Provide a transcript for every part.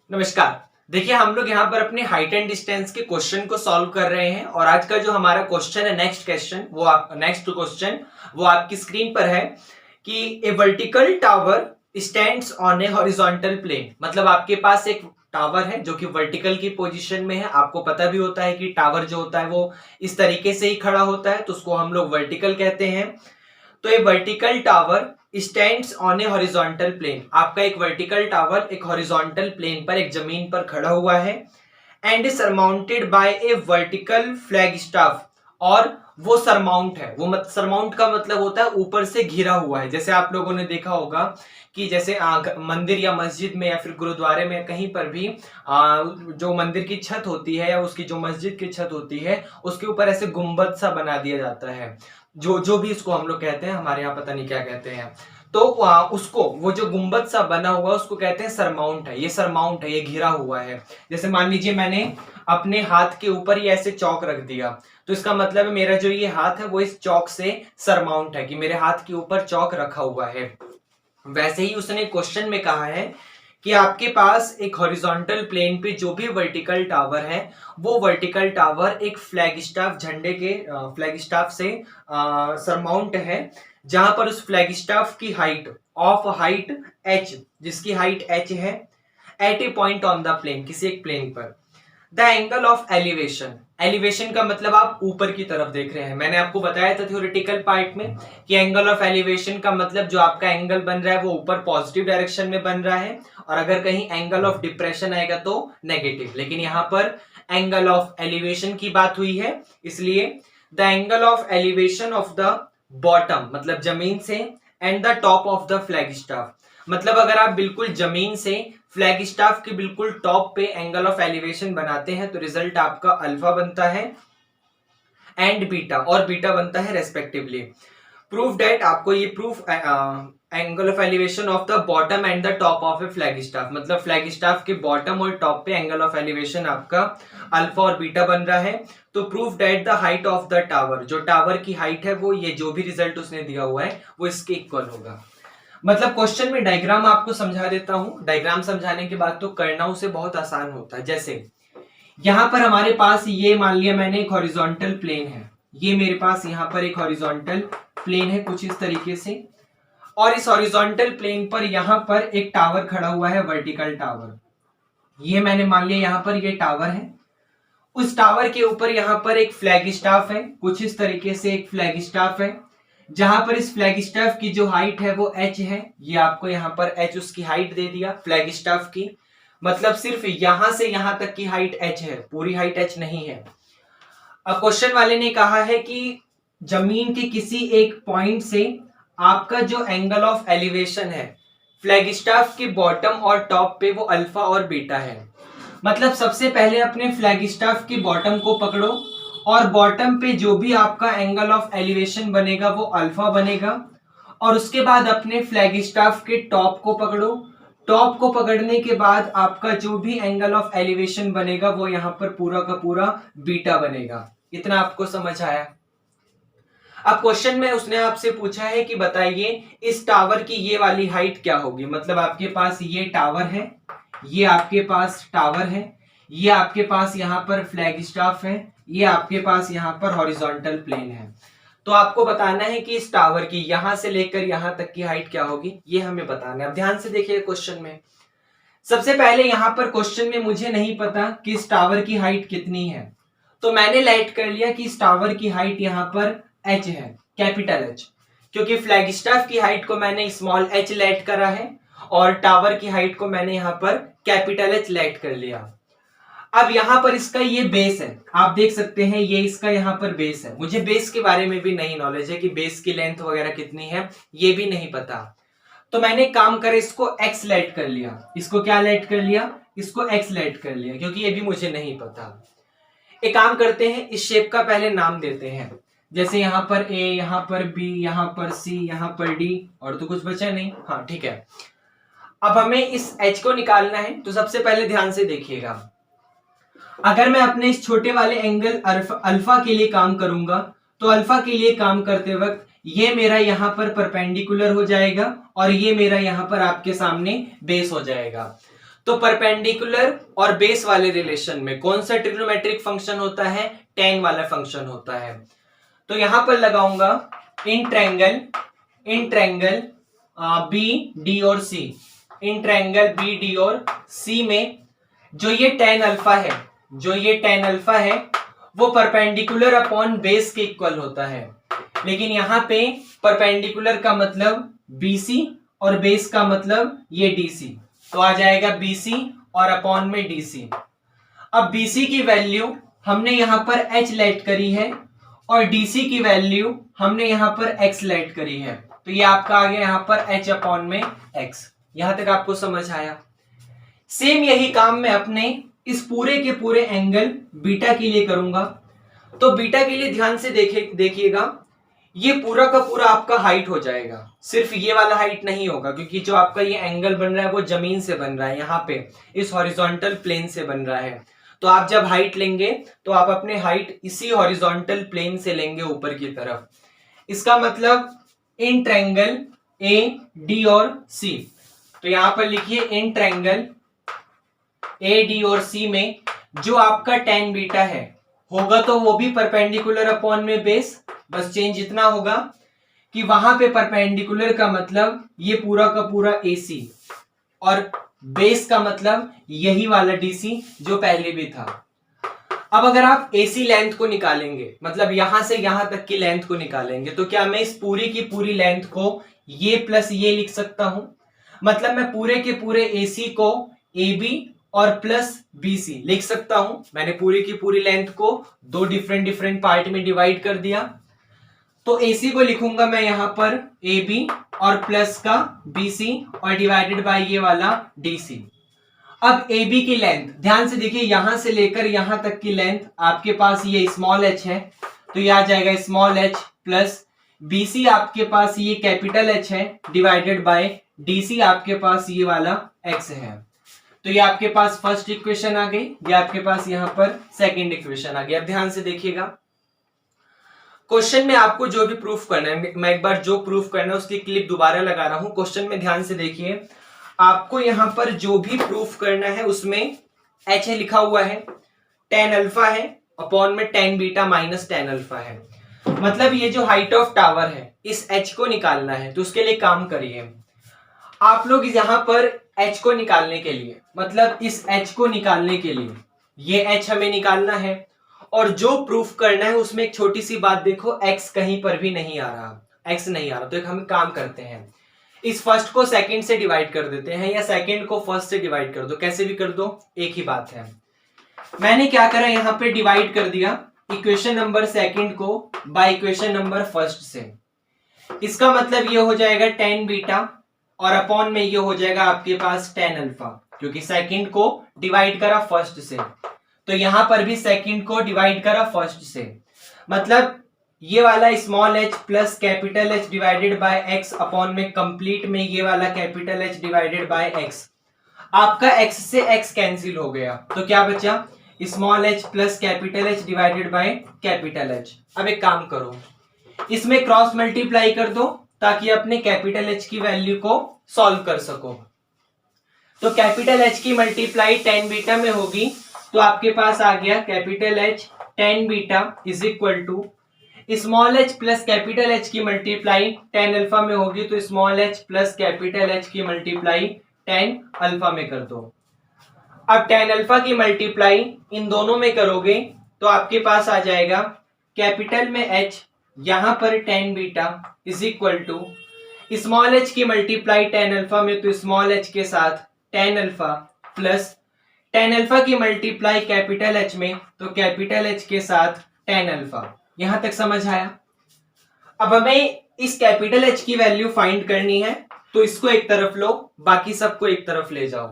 नमस्कार। देखिए हम लोग यहाँ पर अपने हाइट एंड डिस्टेंस के क्वेश्चन को सॉल्व कर रहे हैं और आज का जो हमारा क्वेश्चन है नेक्स्ट क्वेश्चन वो आपकी स्क्रीन पर है कि a vertical tower stands on a horizontal plane. मतलब आपके पास एक टावर है जो कि वर्टिकल की पोजीशन में है। आपको पता भी होता है कि टावर जो होता है वो इस तरीके से ही खड़ा होता है, तो उसको हम लोग वर्टिकल कहते हैं। तो a vertical tower stands on a horizontal plane. आपका एक वर्टिकल टावर एक हॉरिजॉन्टल प्लेन पर, एक जमीन पर खड़ा हुआ है and is surmounted by a vertical flag staff. और वो सरमाउंट है, सरमाउंट का मतलब होता है ऊपर से घिरा हुआ है। जैसे आप लोगों ने देखा होगा कि जैसे मंदिर या मस्जिद में या फिर गुरुद्वारे में कहीं पर भी जो मंदिर की छत होती है या उसकी जो मस्जिद की छत होती है उसके ऊपर ऐसे गुंबद सा बना दिया जाता है। जो जो भी इसको हम लोग कहते हैं, हमारे यहाँ पता नहीं क्या कहते हैं। तो उसको वो जो गुंबद सा बना हुआ उसको कहते हैं सरमाउंट है। ये सरमाउंट है, ये घिरा हुआ है। जैसे मान लीजिए मैंने अपने हाथ के ऊपर ये ऐसे चौक रख दिया, तो इसका मतलब है मेरा जो ये हाथ है वो इस चौक से सरमाउंट है, कि मेरे हाथ के ऊपर चौक रखा हुआ है। वैसे ही उसने क्वेश्चन में कहा है कि आपके पास एक हॉरिजॉन्टल प्लेन पे जो भी वर्टिकल टावर है वो वर्टिकल टावर एक फ्लैग स्टाफ झंडे के फ्लैग स्टाफ से सरमाउंट है, जहां पर उस फ्लैग स्टाफ की हाइट h, जिसकी हाइट h है, at a point on the plane, किसी एक प्लेन पर। The angle of elevation, elevation का मतलब आप ऊपर की तरफ देख रहे हैं। मैंने आपको बताया था थ्योरेटिकल पार्ट में कि एंगल ऑफ एलिवेशन का मतलब जो आपका एंगल बन रहा है वो ऊपर पॉजिटिव डायरेक्शन में बन रहा है, और अगर कहीं एंगल ऑफ डिप्रेशन आएगा तो नेगेटिव। लेकिन यहाँ पर एंगल ऑफ एलिवेशन की बात हुई है, इसलिए the angle of elevation of the bottom मतलब जमीन से and the top of the flag staff. मतलब अगर आप बिल्कुल जमीन से फ्लैग स्टाफ के बिल्कुल टॉप पे एंगल ऑफ एलिवेशन बनाते हैं तो रिजल्ट आपका अल्फा बनता है एंड बीटा, और बीटा बनता है रेस्पेक्टिवली। प्रूफ डेट, आपको ये prove angle of elevation of the bottom and the top of a flag staff, मतलब फ्लैग स्टाफ के बॉटम और टॉप पे एंगल ऑफ एलिवेशन आपका अल्फा और बीटा बन रहा है। तो prove that the height of the tower, जो टावर की हाइट है वो ये जो भी रिजल्ट उसने दिया हुआ है वो इसके इक्वल होगा। मतलब क्वेश्चन में डायग्राम आपको समझा देता हूं। डायग्राम समझाने के बाद तो करना उसे बहुत आसान होता है। जैसे यहां पर हमारे पास ये मान लिया मैंने एक हॉरिजॉन्टल प्लेन है, ये मेरे पास यहां पर एक हॉरिजॉन्टल प्लेन है कुछ इस तरीके से, और इस हॉरिजॉन्टल प्लेन पर यहां पर एक टावर खड़ा हुआ है, वर्टिकल टावर। ये मैंने मान लिया यहां पर ये टावर है। उस टावर के ऊपर यहां पर एक फ्लैग स्टाफ है, कुछ इस तरीके से एक फ्लैग स्टाफ है, जहां पर इस फ्लैग स्टाफ की जो हाइट है वो h है। ये आपको यहां पर h उसकी हाइट दे दिया फ्लैग स्टाफ की, मतलब सिर्फ यहां से यहां तक की हाइट h है, पूरी हाइट h नहीं है। अब क्वेश्चन वाले ने कहा है कि जमीन के किसी एक पॉइंट से आपका जो एंगल ऑफ एलिवेशन है फ्लैग स्टाफ के बॉटम और टॉप पे वो अल्फा और बीटा है। मतलब सबसे पहले अपने फ्लैग स्टाफ की बॉटम को पकड़ो और बॉटम पे जो भी आपका एंगल ऑफ एलिवेशन बनेगा वो अल्फा बनेगा, और उसके बाद अपने फ्लैग स्टाफ के टॉप को पकड़ो। टॉप को पकड़ने के बाद आपका जो भी एंगल ऑफ एलिवेशन बनेगा वो यहाँ पर पूरा का पूरा बीटा बनेगा। इतना आपको समझ आया? अब क्वेश्चन में उसने आपसे पूछा है कि बताइए इस टावर की ये वाली हाइट क्या होगी। मतलब आपके पास ये टावर है, ये आपके पास टावर है, ये आपके पास यहाँ पर फ्लैग स्टाफ है, ये आपके पास यहाँ पर हॉरिजॉन्टल प्लेन है। तो आपको बताना है कि इस टावर की यहां से लेकर यहां तक की हाइट क्या होगी, ये हमें बताना है। अब ध्यान से देखिए क्वेश्चन में, सबसे पहले यहां पर क्वेश्चन में मुझे नहीं पता कि इस टावर की हाइट कितनी है, तो मैंने लेट कर लिया कि इस टावर की हाइट यहां पर h है, कैपिटल H, क्योंकि फ्लैग स्टाफ की हाइट को मैंने स्मॉल h लेट करा है और टावर की हाइट को मैंने यहां पर कैपिटल H लेट कर लिया। अब यहां पर इसका ये बेस है, आप देख सकते हैं ये इसका यहां पर बेस है। मुझे बेस के बारे में भी नहीं नॉलेज है कि बेस की लेंथ वगैरह कितनी है, ये भी नहीं पता। तो मैंने काम करे इसको x लेट कर लिया। इसको क्या लेट कर लिया? इसको x लेट कर लिया, क्योंकि ये भी मुझे नहीं पता। एक काम करते हैं, इस शेप का पहले नाम देते हैं। जैसे यहां पर a, यहां पर b, यहां पर c, यहां पर d, और तो कुछ बचा नहीं। हाँ ठीक है। अब हमें इस h को निकालना है, तो सबसे पहले ध्यान से देखिएगा, अगर मैं अपने इस छोटे वाले एंगल अल्फा के लिए काम करूंगा तो अल्फा के लिए काम करते वक्त ये मेरा यहां पर परपेंडिकुलर हो जाएगा और ये मेरा यहां पर आपके सामने बेस हो जाएगा। तो परपेंडिकुलर और बेस वाले रिलेशन में कौन सा ट्रिग्नोमेट्रिक फंक्शन होता है? tan वाला फंक्शन होता है। तो यहां पर लगाऊंगा इन ट्रायंगल बी डी और सी, इन ट्रायंगल बी डी और सी में जो ये tan अल्फा है वो परपेंडिकुलर अपॉन बेस के इक्वल होता है। लेकिन यहाँ पे परपेंडिकुलर का मतलब BC और बेस का मतलब ये DC, तो आ जाएगा BC और अपॉन में DC। अब BC की वैल्यू हमने यहाँ पर H लेट करी है और DC की वैल्यू हमने यहाँ पर X लेट करी है, तो ये आपका आ गया यहाँ पर H अपॉन में X। यहां तक आपको समझ आया? सेम यही काम मैं अपने इस पूरे के पूरे एंगल बीटा के लिए करूंगा। तो बीटा के लिए ध्यान से देखिएगा, ये पूरा का पूरा आपका हाइट हो जाएगा, सिर्फ ये वाला हाइट नहीं होगा, क्योंकि जो आपका ये एंगल बन रहा है वो जमीन से बन रहा है, यहाँ पे इस हॉरिजॉन्टल प्लेन से बन रहा है। तो आप जब हाइट लेंगे तो आप अपने हाइट इसी हॉरिजॉन्टल प्लेन से लेंगे ऊपर की तरफ। इसका मतलब इन ट्रायंगल ए डी और सी, तो यहां पर लिखिए इन ट्रायंगल ए डी और सी में जो आपका tan बीटा है होगा तो वो भी परपेंडिकुलर अपॉन में बेस, बस चेंज इतना होगा कि वहां पे परपेंडिकुलर का मतलब ये पूरा का पूरा AC और बेस का मतलब यही वाला DC जो पहले भी था। अब अगर आप AC लेंथ को निकालेंगे, मतलब यहां से यहां तक की लेंथ को निकालेंगे, तो क्या मैं इस पूरी की पूरी लेंथ को ये प्लस ये लिख सकता हूं? मतलब मैं पूरे के पूरे AC को AB और प्लस BC लिख सकता हूं। मैंने पूरी की पूरी लेंथ को दो डिफरेंट पार्ट में डिवाइड कर दिया, तो AC को लिखूंगा मैं यहां पर AB और प्लस का BC और डिवाइडेड बाय ये वाला DC। अब AB की लेंथ ध्यान से देखिए, यहां से लेकर यहां तक की लेंथ आपके पास ये स्मॉल h है, तो ये आ जाएगा स्मॉल h प्लस BC आपके पास ये कैपिटल H है डिवाइडेड बाय DC आपके पास ये वाला x है। तो ये आपके पास फर्स्ट इक्वेशन आ गई, ये आपके पास यहां पर सेकंड इक्वेशन आ गई। अब ध्यान से देखिएगा, क्वेश्चन में आपको जो भी प्रूफ करना है, मैं एक बार जो प्रूफ करना है उसकी क्लिप दोबारा लगा रहा हूं। क्वेश्चन में ध्यान से देखिए, आपको यहां पर जो भी प्रूफ करना है उसमें H है लिखा हुआ है, tan अल्फा है अपॉन में tan beta minus tan alpha है। मतलब ये जो हाइट ऑफ टावर है इस H को निकालना है, तो उसके लिए काम करिए आप लोग। यहां पर H को निकालने के लिए, मतलब इस H को निकालने के लिए ये H हमें निकालना है, और जो प्रूफ करना है उसमें एक छोटी सी बात देखो, X कहीं पर भी नहीं आ रहा, X नहीं आ रहा। तो एक हम काम करते हैं, इस फर्स्ट को सेकंड से डिवाइड कर देते हैं, या सेकंड को फर्स्ट से डिवाइड कर दो, कैसे भी कर दो, एक ही बात है। मैंने क्या करा, यहां पे डिवाइड कर दिया इक्वेशन नंबर सेकंड को बाय इक्वेशन नंबर फर्स्ट से। इसका मतलब ये हो जाएगा tan बीटा और अपॉन में ये हो जाएगा आपके पास tan अल्फा, क्योंकि सेकंड को डिवाइड करा फर्स्ट से, तो यहां पर भी सेकंड को डिवाइड करा फर्स्ट से। मतलब ये वाला small h plus capital H divided by x upon में कंप्लीट में ये वाला capital H divided by x। आपका x से x कैंसिल हो गया, तो क्या बचा, small h plus capital H divided by capital H। अब एक काम करो, इसमें क्रॉस मल्टीप्लाई कर दो ताकि अपने कैपिटल H की वैल्यू को सॉल्व कर सको। तो कैपिटल H की मल्टीप्लाई tan बीटा में होगी, तो आपके पास आ गया capital H tan beta is equal to small h plus capital H की मल्टीप्लाई tan अल्फा में होगी, तो small h plus capital H की मल्टीप्लाई tan अल्फा में कर दो। अब tan अल्फा की मल्टीप्लाई इन दोनों में करोगे तो आपके पास आ जाएगा कैपिटल में H, यहां पर tan beta is equal to small h की मल्टीप्लाई tan अल्फा में, तो स्मॉल h के साथ tan alpha plus tan alpha की मल्टीप्लाई कैपिटल H में, तो कैपिटल H के साथ tan अल्फा। यहां तक समझ आया? अब हमें इस कैपिटल H की वैल्यू फाइंड करनी है, तो इसको एक तरफ लो, बाकी सबको एक तरफ ले जाओ।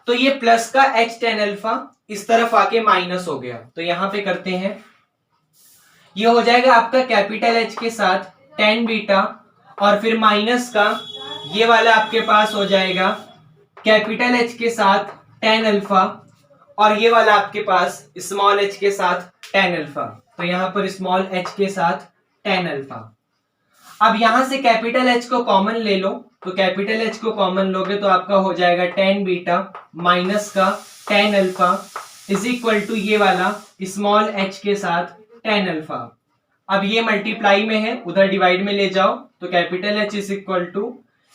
तो ये प्लस का H tan अल्फा इस तरफ आके माइनस हो गया, तो यहां पे करते हैं, ये हो जाएगा आपका कैपिटल H के साथ tan बीटा और फिर माइनस का ये वाला आपके पास हो जाएगा कैपिटल H के साथ tan अल्फा और ये वाला आपके पास स्मॉल h के साथ tan अल्फा। तो यहां पर स्मॉल h के साथ tan अल्फा। अब यहां से कैपिटल एच को कॉमन ले लो, तो कैपिटल एच को कॉमन लोगे तो आपका हो जाएगा tan बीटा माइनस का tan alpha is equal to ये वाला स्मॉल एच के साथ tan अल्फा। अब ये मल्टीप्लाई में है, उधर डिवाइड में ले जाओ, तो capital H is equal to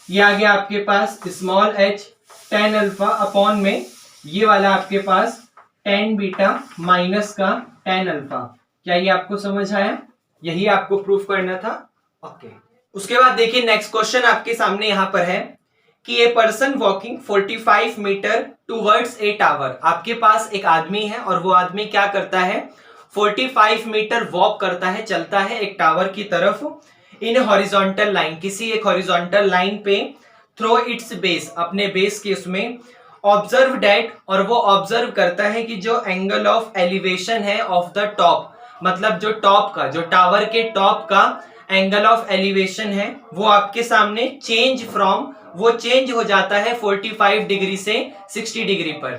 ये आ गया आपके पास small H tan alpha upon में ये वाला आपके पास tan बीटा माइनस का tan अल्फा। क्या ये आपको समझ आया? यही आपको प्रूफ करना था। ओके उसके बाद देखिए नेक्स्ट क्वेश्चन आपके सामने यहां पर है कि a person walking 45 meter towards a tower. आपके पास एक आदमी है और वो आदमी क्या करता है, 45 मीटर वॉक करता है, चलता है एक टावर की तरफ इन हॉरिजॉन्टल लाइन, किसी एक हॉरिजॉन्टल लाइन पे, थ्रो इट्स बेस, अपने बेस के उसमें, ऑब्जर्व डेट, और वो ऑब्जर्व करता है कि जो एंगल ऑफ एलिवेशन है ऑफ द टॉप, मतलब जो टॉप का, जो टावर के टॉप का एंगल ऑफ एलिवेशन है वो आपके सामने वो चेंज हो जाता है 45 डिग्री से 60 डिग्री पर।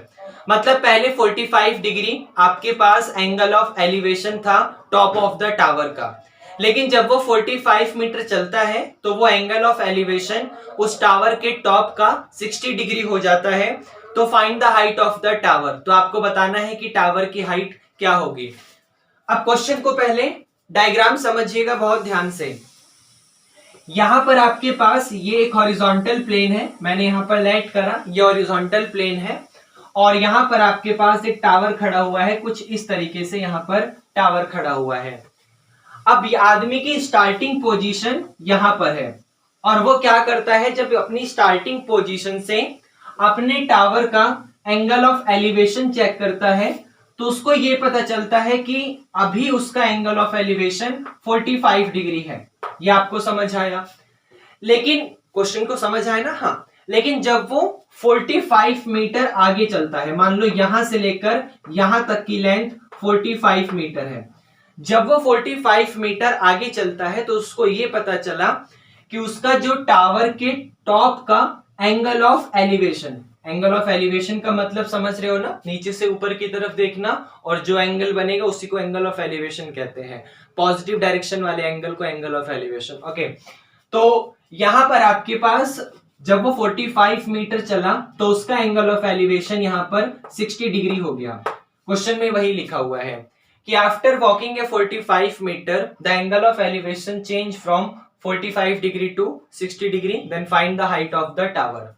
मतलब पहले 45 डिग्री आपके पास एंगल ऑफ एलिवेशन था टॉप ऑफ द टावर का, लेकिन जब वो 45 मीटर चलता है तो वो एंगल ऑफ एलिवेशन उस टावर के टॉप का 60 डिग्री हो जाता है। तो find the height of the tower, तो आपको बताना है कि टावर की हाइट क्या होगी। अब क्वेश्चन को पहले डायग्राम समझिएगा बहुत ध्यान से। यहां पर आपके पास ये एक हॉरिजॉन्टल प्लेन है, मैंने यहां पर लाइट करा, ये हॉरिजॉन्टल प्लेन है, और यहां पर आपके पास एक टावर खड़ा हुआ है, कुछ इस तरीके से यहां पर टावर खड़ा हुआ है। अब आदमी की स्टार्टिंग पोजीशन यहां पर है, और वो क्या करता है, जब अपनी स्टार्टिंग पोजीशन से अपने टावर का एंगल ऑफ एलिवेशन चेक करता है तो उसको ये पता चलता है कि अभी उसका एंगल ऑफ एलिवेशन 45 डिग्री है। ये आपको समझ आया? लेकिन क्वेश्चन को समझ आया ना? हाँ। लेकिन जब वो 45 मीटर आगे चलता है, मान लो यहां से लेकर यहां तक की लेंथ 45 मीटर है, जब वो 45 मीटर आगे चलता है तो उसको ये पता चला कि उसका जो टावर के टॉप का angle of elevation, angle of elevation का मतलब समझ रहे हो ना, नीचे से ऊपर की तरफ देखना, और जो एंगल बनेगा उसी को एंगल ऑफ एलिवेशन कहते हैं, पॉजिटिव डायरेक्शन वाले एंगल को एंगल ऑफ एलिवेशन। ओके, तो यहां पर आपके पास जब वो 45 मीटर चला तो उसका एंगल ऑफ एलिवेशन यहां पर 60 डिग्री हो गया। क्वेश्चन में वही लिखा हुआ है कि after walking a 45 meter the angle of elevation change from 45 degree to 60 degree, then find the height of the tower.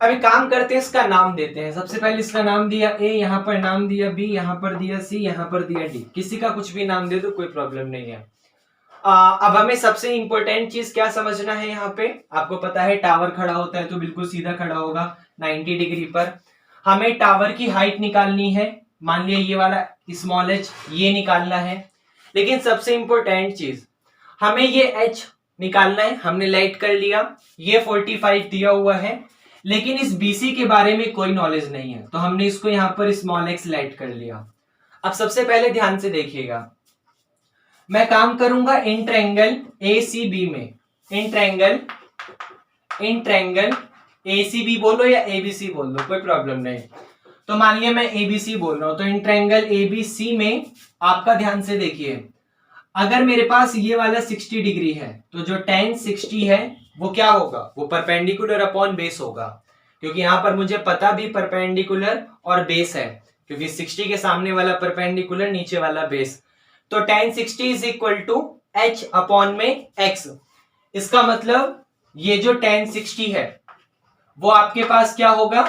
अभी काम करते हैं, इसका नाम देते हैं। सबसे पहले इसका नाम दिया ए, यहां पर नाम दिया बी, यहां पर दिया सी, यहां पर दिया डी, किसी का कुछ भी नाम दे दो कोई प्रॉब्लम नहीं है। अब हमें सबसे इंपॉर्टेंट चीज क्या समझना है, यहाँ पे आपको पता है टावर खड़ा होता है तो बिल्कुल सीधा खड़ा होगा 90 डिग्री पर। हमें टावर की हाइट निकालनी है, मान लिया ये वाला स्मॉल एच, ये निकालना है। लेकिन सबसे इंपॉर्टेंट चीज हमें ये एच निकालना है, हमने लाइट कर लिया, ये 45 दिया हुआ है, लेकिन इस बीसी के बारे में कोई नॉलेज नहीं है तो हमने इसको यहां पर स्मॉल एक्स लाइट कर लिया। अब सबसे पहले ध्यान से देखिएगा, मैं काम करूंगा इन ट्रायंगल एसीबी में, इन ट्रायंगल एसीबी बोलो या एबीसी बोल दो कोई प्रॉब्लम नहीं। तो मान लिया मैं एबीसी बोल रहा हूं, तो इन ट्रायंगल एबीसी में आपका ध्यान से देखिए, अगर मेरे पास ये वाला 60 डिग्री है तो जो tan 60 है वो क्या होगा, वो परपेंडिकुलर अपॉन बेस होगा, क्योंकि यहां पर मुझे पता भी परपेंडिकुलर और बेस है, क्योंकि 60 के सामने वाला परपेंडिकुलर, नीचे वाला बेस। तो tan 60 is equal to h upon में x। इसका मतलब ये जो tan 60 है वो आपके पास क्या होगा,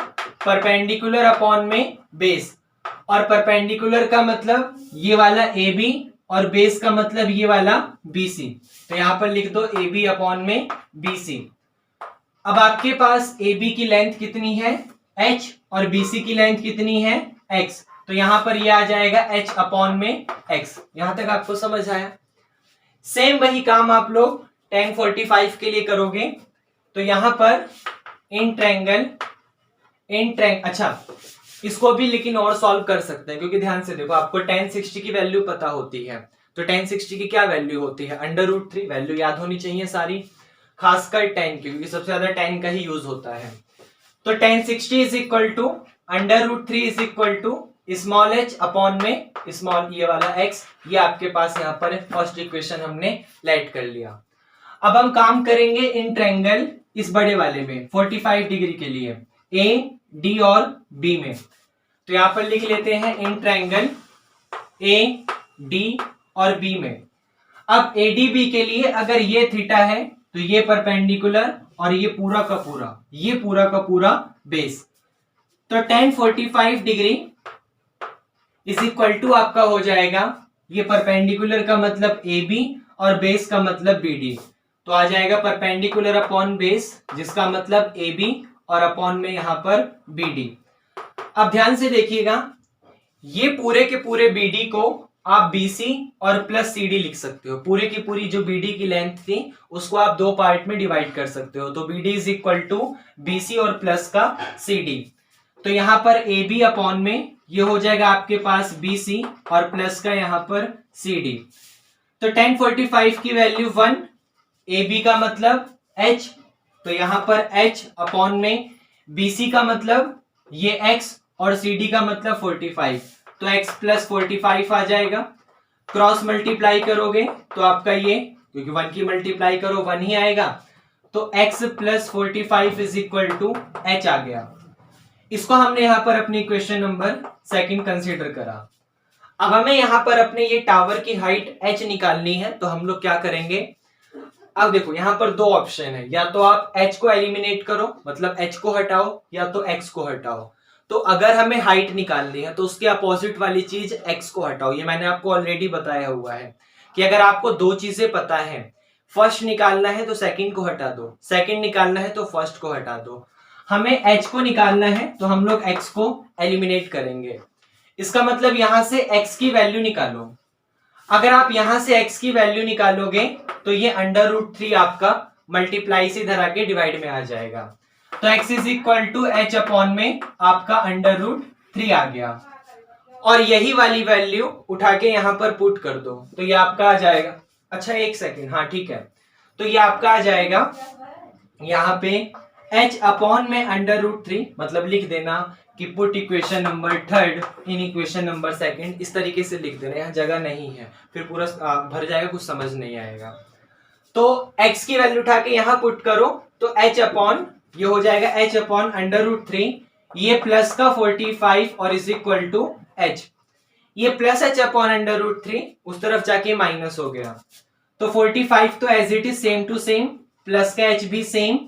परपेंडिकुलर अपॉन में बेस, और परपेंडिकुलर का मतलब ये वाला AB और बेस का मतलब ये वाला BC। तो यहां पर लिख दो AB अपॉन में BC। अब आपके पास AB की लेंथ कितनी है h और BC की लेंथ कितनी है x, तो यहां पर ये आ जाएगा h अपॉन में x। यहां तक आपको समझ आया? सेम वही काम आप लोग tan 45 के लिए करोगे, तो यहां पर इन ट्रायंगल अच्छा इसको भी लेकिन और सॉल्व कर सकते हैं, क्योंकि ध्यान से देखो आपको tan 60 की वैल्यू पता होती है, तो tan 60 की क्या वैल्यू होती है, √3। वैल्यू याद होनी चाहिए सारी, खासकर tan की, क्योंकि सबसे ज्यादा tan का ही यूज होता है। तो tan 60 is equal to √3 is equal to small h upon में स्मॉल ये वाला x। ये आपके पास यहाँ पर फर्स्ट इक्वेशन हमने लाइट कर लिया। अब हम काम करेंगे इन ट्रायंगल इस बड़े वाले में 45 डिग्री के लिए ए, डी और बी में। तो यहां पर लिख लेते हैं इन ट्रायंगल ए, डी और बी में। अब एडीबी के लिए अगर ये थीटा है तो ये परपेंडिकुलर और ये पूरा का पूरा बेस। तो tan 45 degree is equal to आपका हो जाएगा, ये परपेंडिकुलर का मतलब ए बी और बेस का मतलब बी डी। तो आ जाएगा परपेंडिकुलर अपॉन बेस, जिसका मतलब ए बी और अपॉन में यहां पर बी डी। अब ध्यान से देखिएगा, ये पूरे के पूरे बी डी को आप BC और प्लस CD लिख सकते हो। पूरे की पूरी जो BD की लेंथ थी उसको आप दो पार्ट में डिवाइड कर सकते हो। तो BD is equal to BC और प्लस का CD। तो यहां पर AB अपॉन में ये हो जाएगा आपके पास BC और प्लस का यहां पर CD। तो tan 45 की वैल्यू 1, AB का मतलब H, तो यहां पर H अपॉन में BC का मतलब ये X और CD का मतलब 45, तो x प्लस 45 आ जाएगा। क्रॉस मल्टीप्लाई करोगे तो आपका ये, क्योंकि 1 की मल्टीप्लाई करो 1 ही आएगा, तो x plus 45 is equal to h आ गया। इसको हमने यहां पर अपनी क्वेश्चन नंबर 2 कंसीडर करा। अब हमें यहां पर अपने ये टावर की हाइट h निकालनी है, तो हम लोग क्या करेंगे, अब देखो यहां पर दो ऑप्शन है, या तो आप h को एलिमिनेट करो मतलब h को हटाओ, या तो x को हटाओ। तो अगर हमें हाइट निकालनी है तो उसके अपोजिट वाली चीज x को हटाओ। ये मैंने आपको ऑलरेडी बताया हुआ है कि अगर आपको दो चीजें पता है, फर्स्ट निकालना है तो सेकंड को हटा दो, सेकंड निकालना है तो फर्स्ट को हटा दो। हमें h को निकालना है तो हम लोग x को एलिमिनेट करेंगे। इसका मतलब यहां से x की वैल्यू निकालो। अगर आप यहां से x की वैल्यू निकालोगे तो ये √3 आपका मल्टीप्लाई से इधर आके डिवाइड में आ जाएगा। तो x is equal to h upon में आपका √3 आ गया, और यही वाली वैल्यू उठा के यहां पर पुट कर दो तो ये आपका आ जाएगा। अच्छा एक सेकेंड, हाँ ठीक है, तो ये आपका आ जाएगा यहां पे h अपॉन में √3, मतलब लिख देना कि पुट इक्वेशन नंबर 3 इन इक्वेशन नंबर 2, इस तरीके से लिख देना, यहाँ जगह नहीं है फिर पूरा भर जाएगा, कुछ समझ नहीं आएगा। तो x की वैल्यू उठा के यहां पुट करो तो h अपॉन, ये हो जाएगा h अपॉन √3, ये प्लस का 45 और इज इक्वल टू h, ये प्लस h अपॉन √3 उस तरफ जाके माइनस हो गया, तो 45 तो as it is same to same, plus का h भी सेम,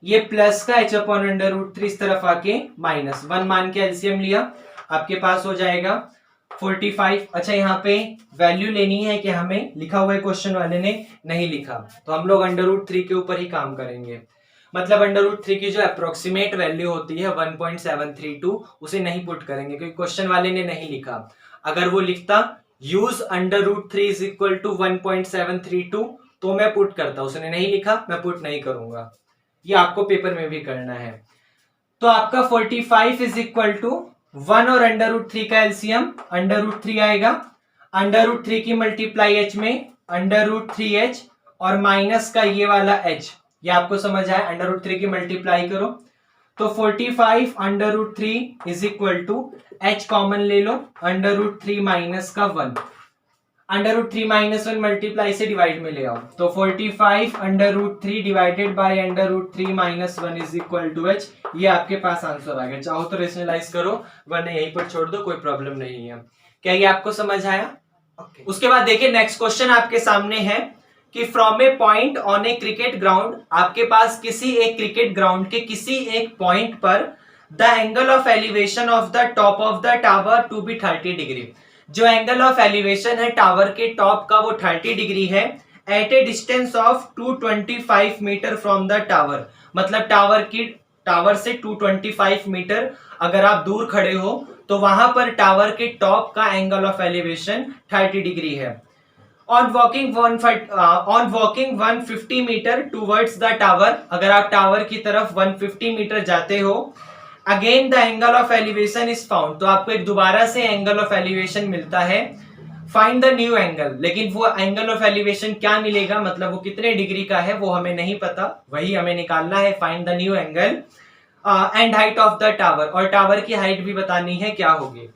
ये प्लस का h अपॉन √3 इस तरफ आके माइनस, 1 मान के एलसीएम लिया, आपके पास हो जाएगा 45। अच्छा यहाँ पे वैल्यू लेनी है कि हमें लिखा हुआ है, क्वेश्चन वाले ने नहीं लिखा, तो हम लोग √3 के ऊपर ही काम करेंगे। मतलब √3 की जो अप्रोक्सीमेट वैल्यू होती है 1.732 उसे नहीं पुट करेंगे क्योंकि क्वेश्चन वाले ने नहीं लिखा। अगर वो लिखता यूज √3 इज इक्वल टू 1.732 तो मैं पुट करता, उसने नहीं लिखा, मैं पुट नहीं करूंगा। ये आपको पेपर में भी करना है। तो आपका 45 इज इक्वल टू 1 और √3 का एलसीएम √3 आएगा, √3 की मल्टीप्लाई h में √3h और माइनस का ये वाला h, ये आपको समझ आया, √3 की मल्टीप्लाई करो तो 45 √3 is equal to h common ले लो, √3 माइनस का 1, √3 माइनस 1 मल्टीप्लाई से डिवाइड में ले आओ, तो 45 √3 divided by √3 minus 1 is equal to h। ये आपके पास आंसर आ गया। चाहो तो रेशनलाइज करो वरना यहीं पर छोड़ दो, कोई प्रॉब्लम नहीं है। क्या ये आपको समझ आया? उसके बाद देखिए नेक्स्ट क्वेश्चन आपके सामने है कि from A point on A cricket ground, आपके पास किसी एक क्रिकेट ग्राउंड के किसी एक पॉइंट पर the angle of elevation of the top of the tower to be 30 degree. जो एंगल ऑफ एलिवेशन है टावर के टॉप का वो 30 डिग्री है at a distance of 225 meter from the tower. मतलब टावर से 225 मीटर अगर आप दूर खड़े हो तो वहां पर टावर के टॉप का एंगल ऑफ एलिवेशन 30 डिग्री है। On walking 150 meter towards the tower, अगर आप टावर की तरफ 150 मीटर जाते हो, again the angle of elevation is found, तो आपको एक दोबारा से एंगल ऑफ एलिवेशन मिलता है। फाइंड द न्यू एंगल, लेकिन वो एंगल ऑफ एलिवेशन क्या मिलेगा, मतलब वो कितने डिग्री का है वो हमें नहीं पता, वही हमें निकालना है। Find the new angle and height of the tower, और टावर की हाइट भी बतानी है क्या होगी।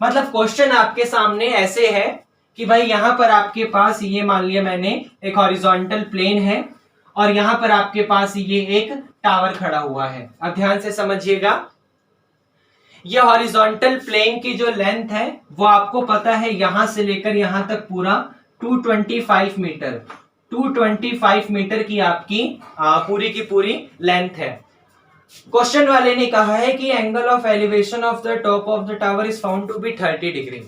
मतलब क्वेश्चन आपके सामने ऐसे है कि भाई यहां पर आपके पास ये मान लिया मैंने एक हॉरिजॉन्टल प्लेन है, और यहां पर आपके पास ये एक टावर खड़ा हुआ है। अब ध्यान से समझिएगा, ये हॉरिजॉन्टल प्लेन की जो लेंथ है वो आपको पता है यहां से लेकर यहां तक पूरा 225 मीटर, 225 मीटर की आपकी पूरी की पूरी लेंथ है। क्वेश्चन वाले ने कहा है कि angle of elevation of the top of the tower is found to be 30 degree.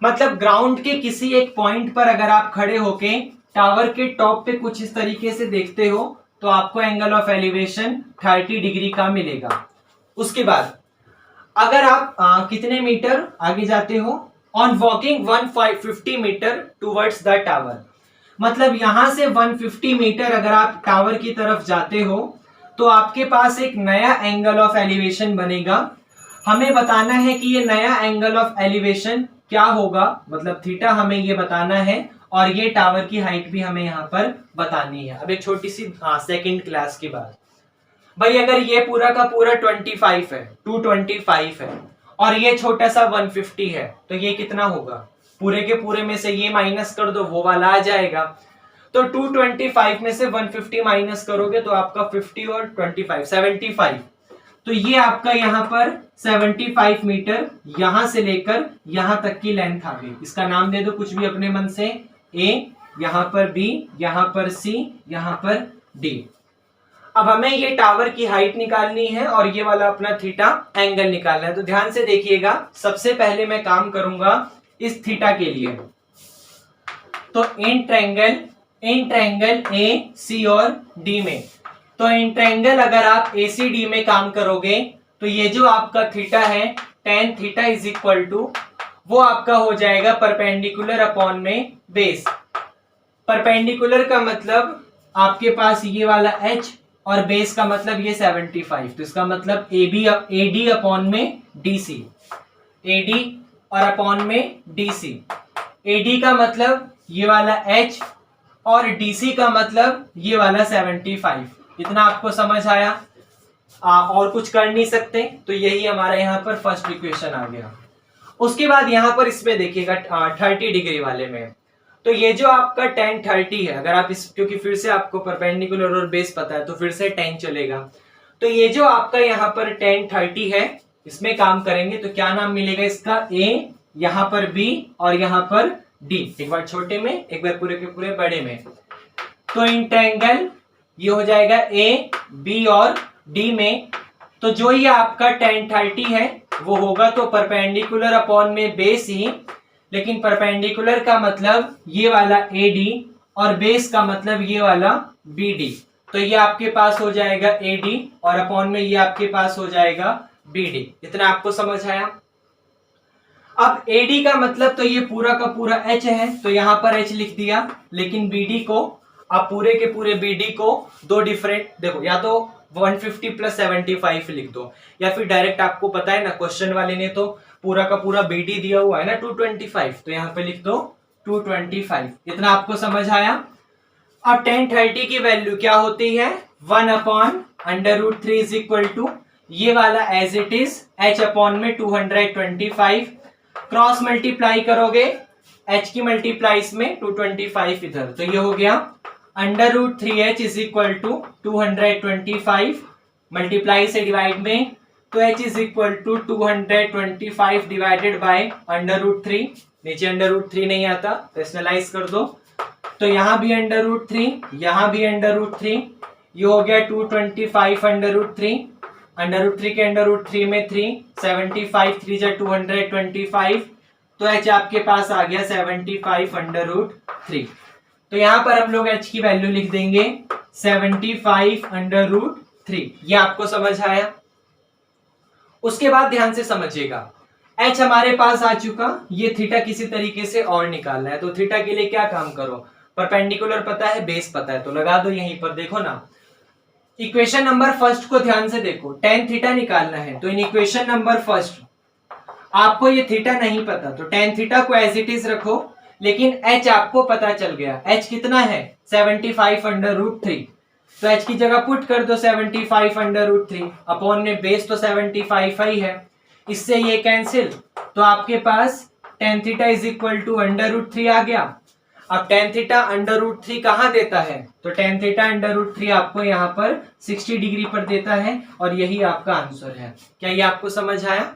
मतलब ग्राउंड के किसी एक पॉइंट पर अगर आप खड़े होके टावर के टॉप पे कुछ इस तरीके से देखते हो तो आपको एंगल ऑफ एलिवेशन 30 डिग्री का मिलेगा। उसके बाद अगर आप कितने मीटर आगे जाते हो, on walking 150 meter towards the tower, मतलब यहां से 150 मीटर अगर आप टावर की तरफ जाते हो तो आपके पास एक नया एंगल ऑफ एलिवेशन बनेगा। हमें बताना है कि ये नया एंगल ऑफ एलिवेशन क्या होगा, मतलब थीटा हमें ये बताना है, और ये टावर की हाइट भी हमें यहाँ पर बतानी है। अब एक छोटी सी सेकंड क्लास की बात, भाई अगर ये पूरा का पूरा 25 है, 225 है, और ये छोटा सा 150 है, तो ये कितना होगा? पूरे के पूरे में से ये माइनस कर दो, वो वाला आ जाएगा। तो 225 में से 150 माइनस करोगे तो आपका 50 और 25 75। तो ये आपका यहाँ पर 75 मीटर यहां से लेकर यहां तक की लेंथ आ गई। इसका नाम दे दो कुछ भी अपने मन से, ए, यहां पर बी, यहां पर सी, यहां पर डी। अब हमें ये टावर की हाइट निकालनी है और ये वाला अपना थीटा एंगल निकालना है। तो ध्यान से देखिएगा, सबसे पहले मैं काम करूंगा इस थीटा के लिए। तो इन ट्रायंगल ए, सी और डी में, तो इन ट्रायंगल अगर आप एसीडी में काम करोगे तो ये जो आपका थीटा है tan theta is equal to वो आपका हो जाएगा परपेंडिकुलर अपॉन में बेस। परपेंडिकुलर का मतलब आपके पास ये वाला h और बेस का मतलब ये 75। तो इसका मतलब एडी अपॉन में डीसी, एडी और अपॉन में डीसी। एडी का मतलब ये वाला h और डीसी का मतलब ये वाला 75। इतना आपको समझ आया? और कुछ कर नहीं सकते, तो यही हमारा यहाँ पर फर्स्ट इक्वेशन आ गया। उसके बाद यहाँ पर इसमें देखिएगा 30 डिग्री वाले में, तो ये जो आपका tan 30 है, अगर आप इस, क्योंकि फिर से आपको परपेंडिकुलर और बेस पता है तो फिर से tan चलेगा, तो ये जो आपका यहाँ पर tan 30 है इसमें काम करेंगे तो क्या नाम मिलेगा इसका? a, यहाँ पर b और यहाँ पर d। एक बार छोटे में, एक बार पूरे के पूरे बड़े में। तो इन ट्रायंगल ये हो जाएगा a, b और d में, तो जो ये आपका tan 30 है वो होगा तो परपेंडिकुलर अपॉन में बेस ही, लेकिन परपेंडिकुलर का मतलब ये वाला AD और बेस का मतलब ये वाला BD। तो ये आपके पास हो जाएगा AD और अपॉन में ये आपके पास हो जाएगा BD। इतना आपको समझ आया? अब AD का मतलब तो ये पूरा का पूरा H है, तो यहां पर H लिख दिया, लेकिन BD को आप पूरे के पूरे BD को दो डिफरेंट, देखो या तो 150 प्लस 75 लिख दो, या फिर डायरेक्ट आपको पता है ना क्वेश्चन वाले ने तो पूरा का पूरा BD दिया हुआ है ना 225, तो यहाँ पे लिख दो 225। इतना आपको समझ आया? अब tan 30 की वैल्यू क्या होती है? 1 अपॉन √3 इज इक्वल टू ये वाला as it is h upon में 225, क्रॉस मल्टीप्लाई करोगे h की मल्टीप्लाइज में 225 इधर, तो ये हो गया √3h is equal to 225 multiply से डिवाइड में, तो h is equal to 225 divided by √3। नीचे √3 नहीं आता तो एनालाइज कर दो, तो यहाँ भी √3, यहाँ भी √3, ये हो गया 225 √3, √3 के √3 में 3, 75 3 जा 225, तो h आपके पास आ गया 75 √3। तो यहाँ पर हम लोग h की वैल्यू लिख देंगे 75 √3। ये आपको समझ आया? उसके बाद ध्यान से समझिएगा, h हमारे पास आ चुका, ये थीटा किसी तरीके से और निकालना है। तो थीटा के लिए क्या काम करो? परपेंडिकुलर पता है, बेस पता है, तो लगा दो यहीं पर। देखो ना, इक्वेशन नंबर फर्स्ट को ध्यान से देखो, tan थीटा निकालना है, तो इन इक्वेशन नंबर फर्स्ट आपको ये थीटा नहीं पता तो tan थीटा को एज इट इज रखो, लेकिन h आपको पता चल गया। h कितना है? 75 √3, तो h की जगह पुट कर दो 75 √3, अपॉन में बेस तो 75 ही है, इससे ये कैंसिल, तो आपके पास tan theta is equal to √3 आ गया। अब tan थीटा अंडर रूट 3 कहाँ देता है, तो tan थीटा अंडर रूट 3 आपको यहाँ पर 60 डिग्री पर देता है और यही आपका आंसर है। क्या ये आपको समझ आया?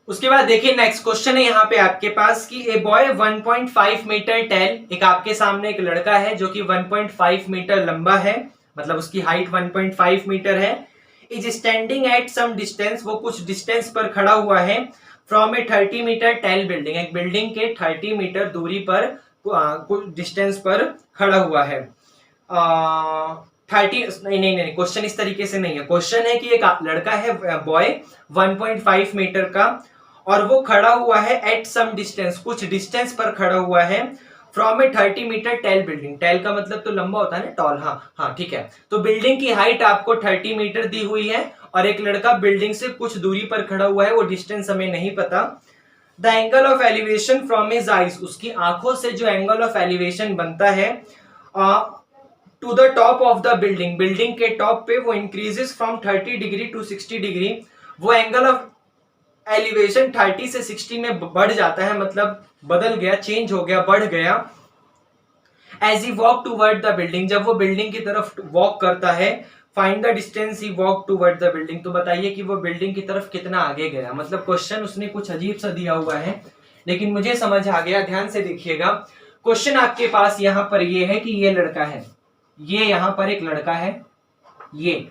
उसके बाद देखिए नेक्स्ट क्वेश्चन है यहाँ पे आपके पास कि ए बॉय 1.5 मीटर टेल, एक आपके सामने एक लड़का है जो कि 1.5 मीटर लंबा है, मतलब उसकी हाइट 1.5 मीटर है, is standing at some distance, वो कुछ डिस्टेंस पर खड़ा हुआ है, from a 30 meter tall building, एक बिल्डिंग के 30 मीटर दूरी पर कुछ डिस्टेंस पर खड़ा हुआ है। 30 नहीं क्वेश्चन इस तरीके से नहीं है। क्वेश्चन है कि एक लड़का है बॉय 1.5 मीटर का और वो खड़ा हुआ है एट सम डिस्टेंस, कुछ डिस्टेंस पर खड़ा हुआ है, from a 30 meter tall building, tall का मतलब तो लंबा होता है ना, टॉल, हाँ ठीक है। तो बिल्डिंग की हाइट आपको 30 मीटर दी हुई है और एक लड़का बिल्डिंग से कुछ दूरी पर खड़ा हुआ है, वो डिस्टेंस हमें नहीं पता। The angle of elevation from his eyes, उसकी आंखों से जो एंगल ऑफ एलिवेशन बनता है to the top of the building, building के टॉप पे वो increases from 30 degree to 60 degree, वो एंगल ऑफ एलिवेशन 30 से 60 में बढ़ जाता है, मतलब बदल गया, चेंज हो गया, बढ़ गया। As he walk toward the building, जब वो बिल्डिंग की तरफ वॉक करता है, find the distance he walk toward the building, तो बताइए कि वो बिल्डिंग की तरफ कितना आगे गया। मतलब क्वेश्चन उसने कुछ अजीब सा दिया हुआ है लेकिन मुझे समझ आ गया। ध्यान से देखिएगा, क्वेश्चन आपके पास यहाँ पर ये है कि ये लड़का है, ये यहाँ पर एक लड़का है, ये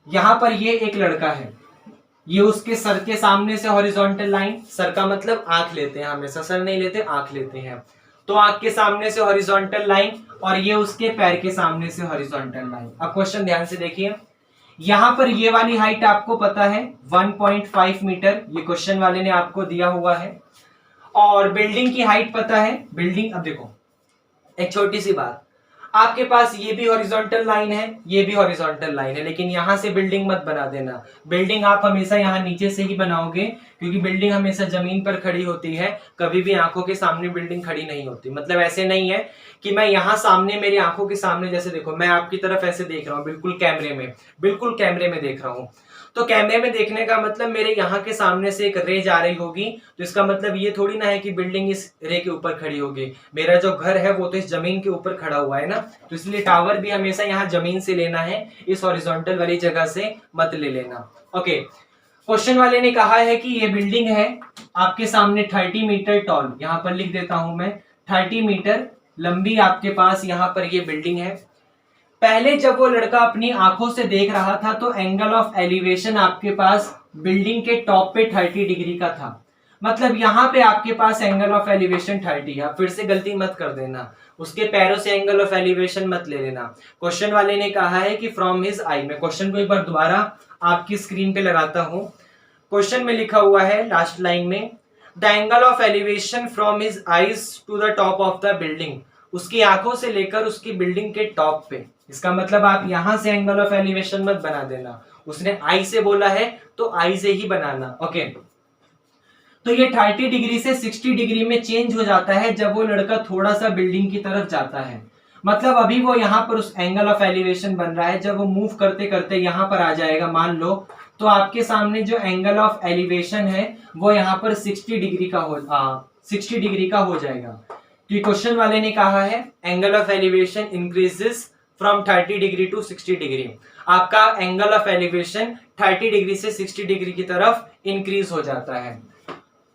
यहाँ पर ये एक लड़का है, ये उसके सर के सामने से हॉरिजॉन्टल लाइन, सर का मतलब आंख लेते हैं हमेशा, सर नहीं लेते, आंख लेते हैं, तो आंख के सामने से हॉरिजॉन्टल लाइन और ये उसके पैर के सामने से हॉरिजॉन्टल लाइन। अब क्वेश्चन ध्यान से देखिए, यहां पर ये वाली हाइट आपको पता है 1.5 मीटर, ये क्वेश्चन वाले ने आपको दिया हुआ है, और बिल्डिंग की हाइट पता है, बिल्डिंग, अब देखो एक छोटी सी बात, आपके पास ये भी हॉरिजॉन्टल लाइन है, ये भी हॉरिजॉन्टल लाइन है, लेकिन यहां से बिल्डिंग मत बना देना, बिल्डिंग आप हमेशा यहां नीचे से ही बनाओगे, क्योंकि बिल्डिंग हमेशा जमीन पर खड़ी होती है, कभी भी आंखों के सामने बिल्डिंग खड़ी नहीं होती। मतलब ऐसे नहीं है कि मैं यहां सामने, मेरी आंखों के सामने, जैसे देखो मैं आपकी तरफ ऐसे देख रहा हूं, बिल्कुल कैमरे में देख रहा हूं, तो कैमरे में देखने का मतलब मेरे यहाँ के सामने से एक रे जा रही होगी, तो इसका मतलब ये थोड़ी ना है कि बिल्डिंग इस रे के ऊपर खड़ी होगी, मेरा जो घर है वो तो इस जमीन के ऊपर खड़ा हुआ है ना, तो इसलिए टावर भी हमेशा यहाँ जमीन से लेना है, इस हॉरिजॉन्टल वाली जगह से मत ले लेना। ओके, क्वेश्चन वाले ने कहा है कि ये बिल्डिंग है आपके सामने 30 मीटर टॉल, यहाँ पर लिख देता हूं मैं, 30 मीटर लंबी आपके पास यहाँ पर ये बिल्डिंग है। पहले जब वो लड़का अपनी आंखों से देख रहा था तो एंगल ऑफ एलिवेशन आपके पास बिल्डिंग के टॉप पे 30 डिग्री का था, मतलब यहाँ पे आपके पास एंगल ऑफ एलिवेशन 30 है। फिर से गलती मत कर देना, उसके पैरों से एंगल ऑफ एलिवेशन मत ले लेना। क्वेश्चन वाले ने कहा है कि फ्रॉम हिज आई, मैं क्वेश्चन को एक बार दोबारा आपकी स्क्रीन पे लगाता हूं। क्वेश्चन में लिखा हुआ है लास्ट लाइन में, the angle of elevation from his eyes to the top of the building, उसकी आंखों से लेकर उसकी बिल्डिंग के टॉप पे, इसका मतलब आप यहां से एंगल ऑफ एलिवेशन मत बना देना, उसने आई से बोला है तो आई से ही बनाना। ओके, तो ये 30 डिग्री से 60 डिग्री में चेंज हो जाता है जब वो लड़का थोड़ा सा बिल्डिंग की तरफ जाता है, मतलब अभी वो यहाँ पर उस एंगल ऑफ एलिवेशन बन रहा है, जब वो मूव करते करते यहाँ पर आ जाएगा मान लो, तो आपके सामने जो एंगल ऑफ एलिवेशन है वो यहाँ पर 60 डिग्री का हो जाएगा। तो क्वेश्चन वाले ने कहा है angle of elevation increases from 30 degree to 60 degree, आपका एंगल ऑफ एलिवेशन 30 डिग्री से 60 डिग्री की तरफ इंक्रीज हो जाता है।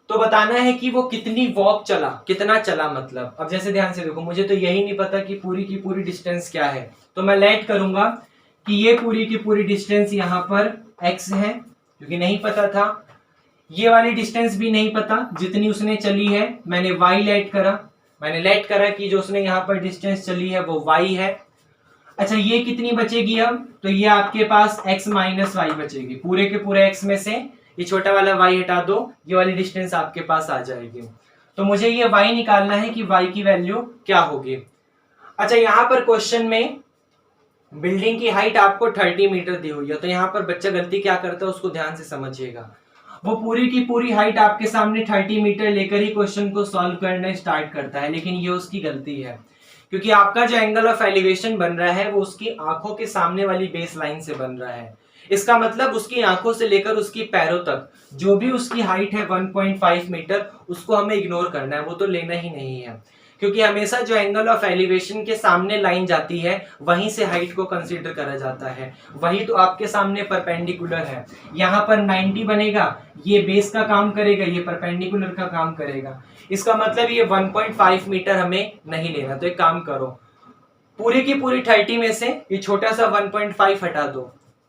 तो बताना है कि वो कितनी वॉक चला, कितना चला, मतलब अब जैसे ध्यान से देखो, मुझे तो यही नहीं पता कि पूरी की पूरी डिस्टेंस क्या है, तो मैं लेट करूंगा कि ये पूरी की पूरी डिस्टेंस यहाँ पर x है, क्योंकि नहीं पता था, ये वाली डिस्टेंस भी नहीं पता, जितनी उसने चली है मैंने y लेट करा कि जो उसने यहाँ पर डिस्टेंस चली है वो y है। अच्छा, ये कितनी बचेगी अब, तो ये आपके पास x माइनस वाई बचेगी, पूरे के पूरे x में से ये छोटा वाला y हटा दो, ये वाली डिस्टेंस आपके पास आ जाएगी। तो मुझे ये y निकालना है कि y की वैल्यू क्या होगी। अच्छा, यहाँ पर क्वेश्चन में बिल्डिंग की हाइट आपको 30 मीटर दी हुई है, तो यहाँ पर बच्चा गलती क्या करता है उसको ध्यान से समझिएगा, वो पूरी की पूरी हाइट आपके सामने 30 मीटर लेकर ही क्वेश्चन को सॉल्व करना स्टार्ट करता है, लेकिन ये उसकी गलती है, क्योंकि आपका जो एंगल ऑफ एलिवेशन बन रहा है वो उसकी आंखों के सामने वाली बेस लाइन से बन रहा है। इसका मतलब उसकी आंखों से लेकर उसकी पैरों तक जो भी उसकी हाइट है 1.5 मीटर, उसको हमें इग्नोर करना है, वो तो लेना ही नहीं है, क्योंकि हमेशा जो एंगल ऑफ एलिवेशन के सामने लाइन जाती है वहीं से हाइट को कंसीडर करा जाता है, वही तो आपके सामने परपेंडिकुलर है। यहाँ पर 90 बनेगा, ये बेस का काम करेगा, ये परपेंडिकुलर का काम करेगा। इसका मतलब ये 1.5 मीटर हमें नहीं लेना। तो एक काम करो, पूरी की पूरी 30 में से ये छोटा सा 1.5 हटा दो,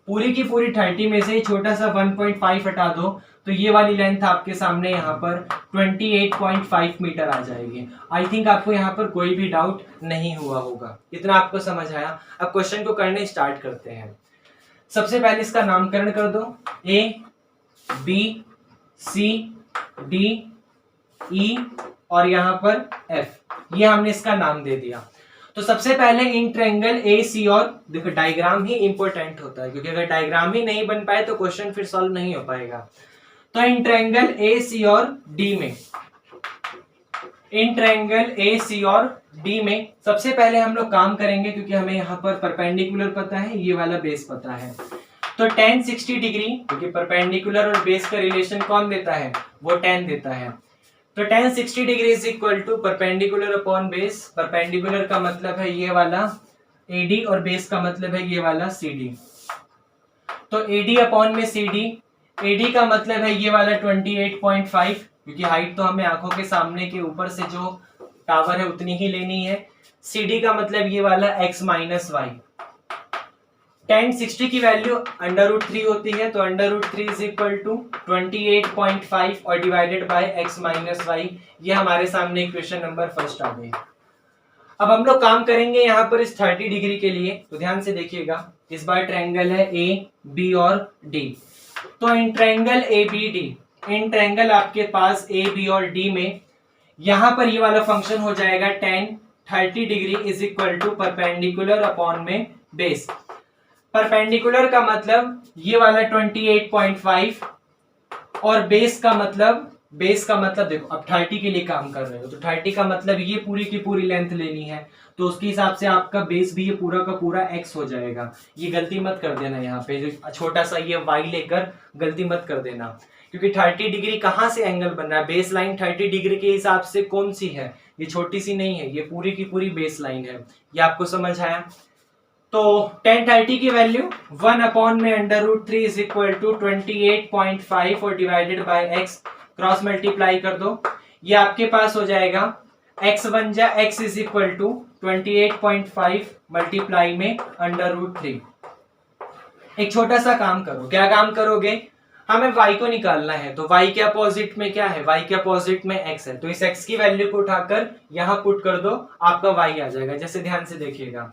पूरी की पूरी 30 में से ये छोटा सा 1.5 हटा दो, तो ये वाली लेंथ आपके सामने यहाँ पर 28.5 मीटर आ जाएगी। आई थिंक आपको यहाँ पर कोई भी डाउट नहीं हुआ होगा, इतना आपको समझ आया। अब क्वेश्चन को करने स्टार्ट करते हैं। सबसे पहले इसका नामकरण कर दो, A B C D E और यहाँ पर एफ, ये हमने इसका नाम दे दिया। तो सबसे पहले इन ट्रायंगल ए सी और, देखो डायग्राम ही इंपॉर्टेंट होता है, क्योंकि अगर डायग्राम ही नहीं बन पाए तो क्वेश्चन फिर सॉल्व नहीं हो पाएगा। तो इन ट्रायंगल ए सी और डी में, इन ट्रायंगल ए सी और डी में सबसे पहले हम लोग काम करेंगे, क्योंकि हमें यहाँ पर परपेंडिकुलर पता है, ये वाला बेस पता है। तो tan 60 डिग्री, क्योंकि परपेंडिकुलर और बेस का रिलेशन कौन देता है, वो tan देता है। तो tan 60 degree is equal to perpendicular upon base. Perpendicular का मतलब है ये वाला AD और बेस का मतलब है ये वाला CD। तो AD अपॉन में CD, AD का मतलब है ये वाला 28.5, क्योंकि हाइट तो हमें आंखों के सामने के ऊपर से जो टावर है उतनी ही लेनी है। CD का मतलब ये वाला x माइनस वाई। tan 60 की वैल्यू √3 होती है, तो √3 इज इक्वल टू 28.5 और divided by x minus y. ये हमारे सामने इक्वेशन नंबर फर्स्ट आ गई। अब हम लोग काम करेंगे यहाँ पर इस 30 डिग्री के लिए, तो ध्यान से देखिएगा। इस बार ट्रायंगल है ए बी और डी। तो in triangle A B D, in triangle आपके पास ए बी और डी में यहाँ पर ये वाला फंक्शन हो जाएगा tan 30 degree is equal to perpendicular upon में बेस। परपेंडिकुलर का मतलब ये वाला 28.5 और बेस का मतलब देखो, अब 30 के लिए काम कर रहे हो तो 30 का मतलब ये पूरी की पूरी लेंथ लेनी है, तो उसके हिसाब से आपका बेस भी ये पूरा का पूरा x हो जाएगा। ये गलती मत कर देना, यहाँ पे जो छोटा सा ये y लेकर गलती मत कर देना, क्योंकि 30 डिग्री कहाँ से एंगल बन रहा है, बेस लाइन 30 डिग्री के हिसाब से कौन सी है, ये छोटी सी नहीं है, ये पूरी की पूरी बेस लाइन है। ये आपको समझ आया। तो tan 30 की वैल्यू 1 अपॉन में √3 इज इक्वल टू 28.5 और divided by x, cross multiply कर दो, ये आपके पास हो जाएगा x बन जा x is equal to 28.5 multiply में √3। एक छोटा सा काम करो, क्या काम करोगे, हमें y को निकालना है, तो y के अपोजिट में क्या है, y के अपोजिट में x है, तो इस x की वैल्यू को उठाकर यहाँ पुट कर दो, आपका y आ जाएगा। जैसे ध्यान से देखिएगा,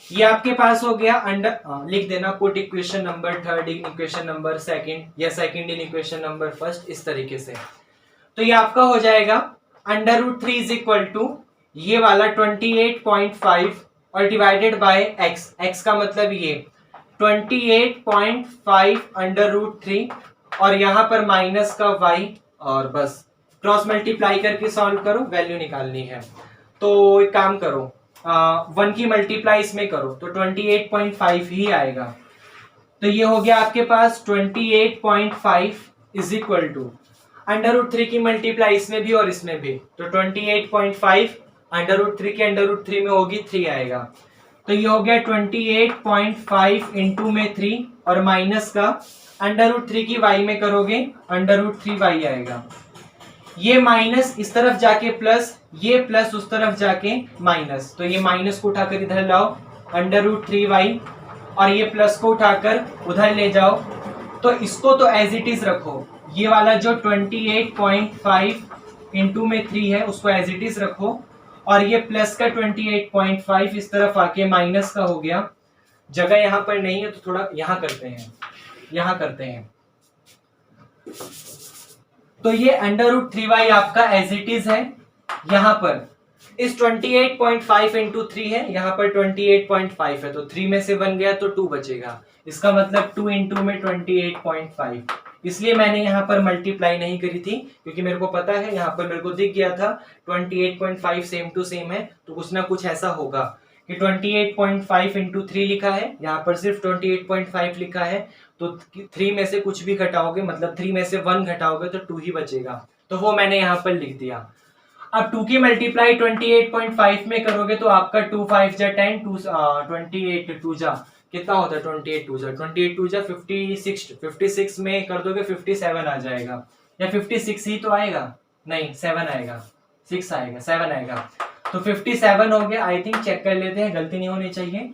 ये आपके पास हो गया अंडर, लिख देना put equation number third in equation number second या second in equation number first, इस तरीके से। तो ये आपका हो जाएगा √3 इज इक्वल टू ये वाला 28.5 और डिवाइडेड बाय x, x का मतलब ये 28.5 √3 और यहाँ पर माइनस का y, और बस क्रॉस मल्टीप्लाई करके सॉल्व करो, वैल्यू निकालनी है। तो एक काम करो, 1 की मल्टीप्लाई इसमें करो तो 28.5 ही आएगा। तो ये हो गया आपके पास 28.5 इज इक्वल टू √3 की मल्टीप्लाई इसमें भी और इसमें भी, तो 28.5 √3 के √3 में होगी 3 आएगा। तो ये हो गया 28.5 इंटू में 3 और माइनस का √3 की y में करोगे √3y आएगा। ये माइनस इस तरफ जाके प्लस, ये प्लस उस तरफ जाके माइनस, तो ये माइनस को उठाकर इधर लाओ √3y और ये प्लस को उठाकर उधर ले जाओ। तो इसको तो एज इट इज रखो, ये वाला जो 28.5 इंटू में 3 है उसको एज इट इज रखो, और ये प्लस का 28.5 इस तरफ आके माइनस का हो गया। जगह यहाँ पर नहीं है तो थोड़ा यहाँ करते हैं। तो ये √3y आपका एज इट इज है। यहाँ पर इस 28.5 इंटू 3 है, यहाँ पर 28.5 है, तो 3 में से 1 गया तो 2 बचेगा, इसका मतलब 2 इंटू में 28.5। इसलिए मैंने यहाँ पर मल्टीप्लाई नहीं करी थी, क्योंकि मेरे को पता है यहाँ पर मेरे को दिख गया था 28.5 सेम टू सेम है, तो कुछ ना कुछ ऐसा होगा कि 28.5 इंटू 3 लिखा है, यहाँ पर सिर्फ 28.5 लिखा है, तो 3 में से कुछ भी घटाओगे, मतलब 3 में से 1 घटाओगे तो 2 ही बचेगा, तो वो मैंने यहाँ पर लिख दिया। अब 2 की मल्टीप्लाई 28.5 में करोगे तो आपका 2 5 जा 10, 28 2 जा कितना होता है, 28 2 जा 56, 56 में कर दोगे 57 आ जाएगा, या 56 ही तो आएगा, नहीं 7 आएगा, 6 आएगा, 7 आएगा, तो 57 हो गया। आई थिंक चेक कर लेते हैं, गलती नहीं होनी चाहिए।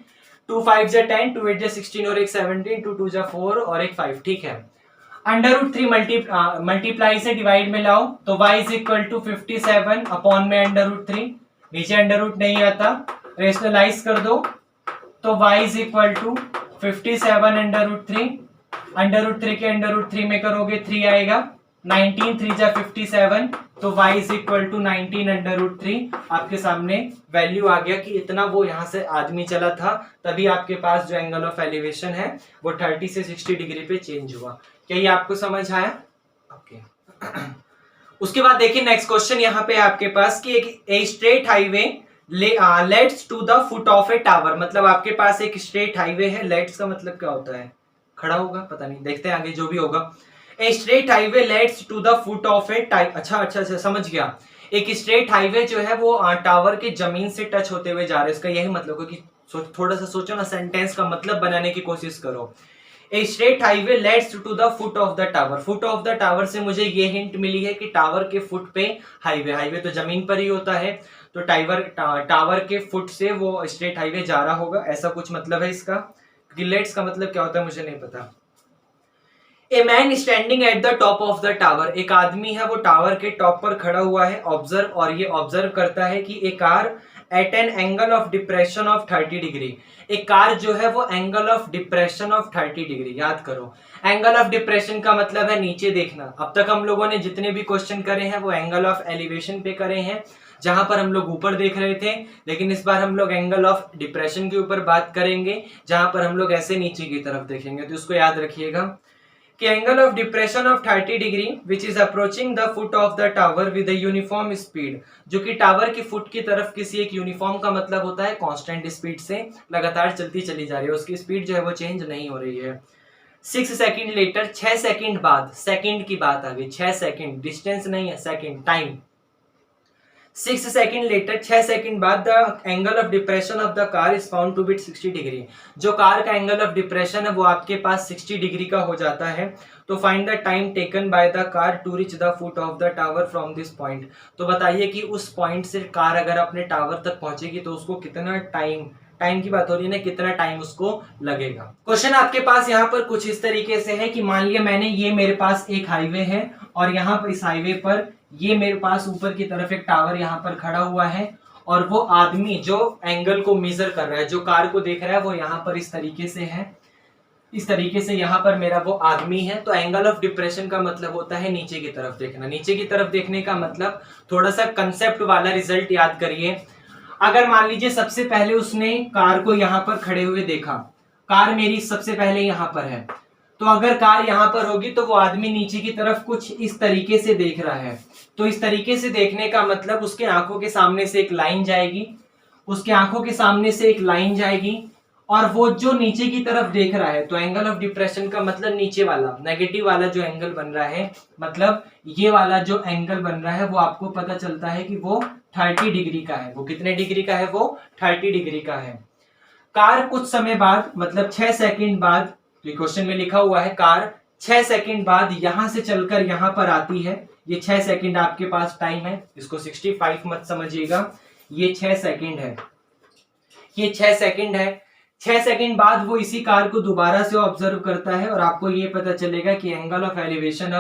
2 5 जा 10, 2 8 जा 16 और एक 17, 2 2 जा 4 और एक 5, ठीक है। √3 मल्टीप्लाई से डिवाइड में लाओ तो y is equal to 57 upon में √3, नीचे अंडर नहीं आता, रेशनलाइज कर दो तो y इज इक्वल टू 57 √3 के √3 में करोगे 3 आएगा, 19 3 जा 57, तो y इज इक्वल टू 19 √3। आपके सामने वैल्यू आ गया कि इतना वो यहाँ से आदमी चला था, तभी आपके पास जो एंगल ऑफ एलिवेशन है वो 30 से 60 डिग्री पे चेंज हुआ। क्या ये आपको समझ आया? ओके। उसके बाद देखिए नेक्स्ट क्वेश्चन यहाँ पे आपके पास कि एक straight highway leads to the foot of a tower, मतलब आपके पास एक स्ट्रेट हाईवे है, लेट्स का मतलब क्या होता है, खड़ा होगा, पता नहीं, देखते हैं आगे जो भी होगा। A straight highway leads to the foot of a type, अच्छा समझ गया। एक स्ट्रेट हाईवे जो है वो टावर के जमीन से टच होते हुए जा रहे हैं, इसका यही मतलब है कि थोड़ा सा सोचो ना, सेंटेंस का मतलब बनाने की कोशिश करो। A straight highway leads to the foot of the tower, foot of the tower से मुझे ये हिंट मिली है कि टावर के फुट पे हाईवे, हाईवे तो जमीन पर ही होता है, तो टावर के फुट से वो स्ट्रेट हाईवे जा रहा होगा, ऐसा कुछ मतलब है इसका। क्योंकि लेट्स का मतलब क्या होता है मुझे नहीं पता। A man standing at the top of the tower, एक आदमी है वो टावर के टॉप पर खड़ा हुआ है, ऑब्जर्व, और ये ऑब्जर्व करता है कि एक car eight an angle of depression of 30 degree, एक कार जो है वो angle of depression of 30 degree, याद करो एंगल ऑफ डिप्रेशन का मतलब है नीचे देखना। अब तक हम लोगों ने जितने भी क्वेश्चन करे हैं वो एंगल ऑफ एलिवेशन पे करे हैं, जहां पर हम लोग ऊपर देख रहे थे, लेकिन इस बार हम लोग एंगल ऑफ डिप्रेशन के ऊपर बात करेंगे, जहां पर हम लोग ऐसे नीचे की तरफ देखेंगे। तो इसको याद रखिएगा कि angle of depression of 30 degree which is approaching the foot of the tower with a uniform speed, जो कि टावर की फुट की तरफ किसी एक यूनिफॉर्म का मतलब होता है कांस्टेंट स्पीड से लगातार चलती चली जा रही है, उसकी स्पीड जो है वो चेंज नहीं हो रही है। 6 सेकंड लेटर, 6 सेकंड बाद, सेकंड की बात आ गई, 6 सेकंड, डिस्टेंस नहीं है, second, time. 6 second later, 6 second बाद the angle of depression of the car is found to be 60 degree, जो कार का एंगल ऑफ डिप्रेशन है वो आपके पास 60 डिग्री का हो जाता है। तो find the time taken by the car to reach the foot of the tower from this point, तो बताइए कि उस पॉइंट से कार अगर अपने टावर तक पहुंचेगी तो उसको कितना टाइम की बात हो रही है ना, कितना टाइम उसको लगेगा। क्वेश्चन आपके पास यहाँ पर कुछ इस तरीके से है कि मान लिया मैंने, ये मेरे पास एक हाईवे है और यहाँ पर इस हाईवे पर ये मेरे पास ऊपर की तरफ एक टावर यहाँ पर खड़ा हुआ है, और वो आदमी जो एंगल को मेजर कर रहा है, जो कार को देख रहा है, वो यहाँ पर इस तरीके से है, इस तरीके से यहाँ पर मेरा वो आदमी है। तो एंगल ऑफ डिप्रेशन का मतलब होता है नीचे की तरफ देखना। नीचे की तरफ देखने का मतलब थोड़ा सा कंसेप्ट वाला रिजल्ट याद करिए। अगर मान लीजिए सबसे पहले उसने कार को यहाँ पर खड़े हुए देखा, कार मेरी सबसे पहले यहाँ पर है, तो अगर कार यहाँ पर होगी तो वो आदमी नीचे की तरफ कुछ इस तरीके से देख रहा है, तो इस तरीके से देखने का मतलब उसके आंखों के सामने से एक लाइन जाएगी, उसके आंखों के सामने से एक लाइन जाएगी, और वो जो नीचे की तरफ देख रहा है, तो एंगल ऑफ डिप्रेशन का मतलब नीचे वाला नेगेटिव वाला जो एंगल बन रहा है, मतलब ये वाला जो एंगल बन रहा है वो आपको पता चलता है कि वो 30 डिग्री का है। वो कितने डिग्री का है? वो 30 डिग्री का है। कार कुछ समय बाद, मतलब 6 सेकंड बाद, क्वेश्चन में लिखा हुआ है कार 6 सेकंड बाद यहां से चलकर यहां पर आती है। ये 6 सेकंड आपके पास टाइम है, इसको 65 मत समझिएगा, ये 6 सेकंड है, ये 6 सेकंड है। 6 सेकंड बाद वो इसी कार को दोबारा से ऑब्जर्व करता है, और आपको ये पता चलेगा कि angle of elevation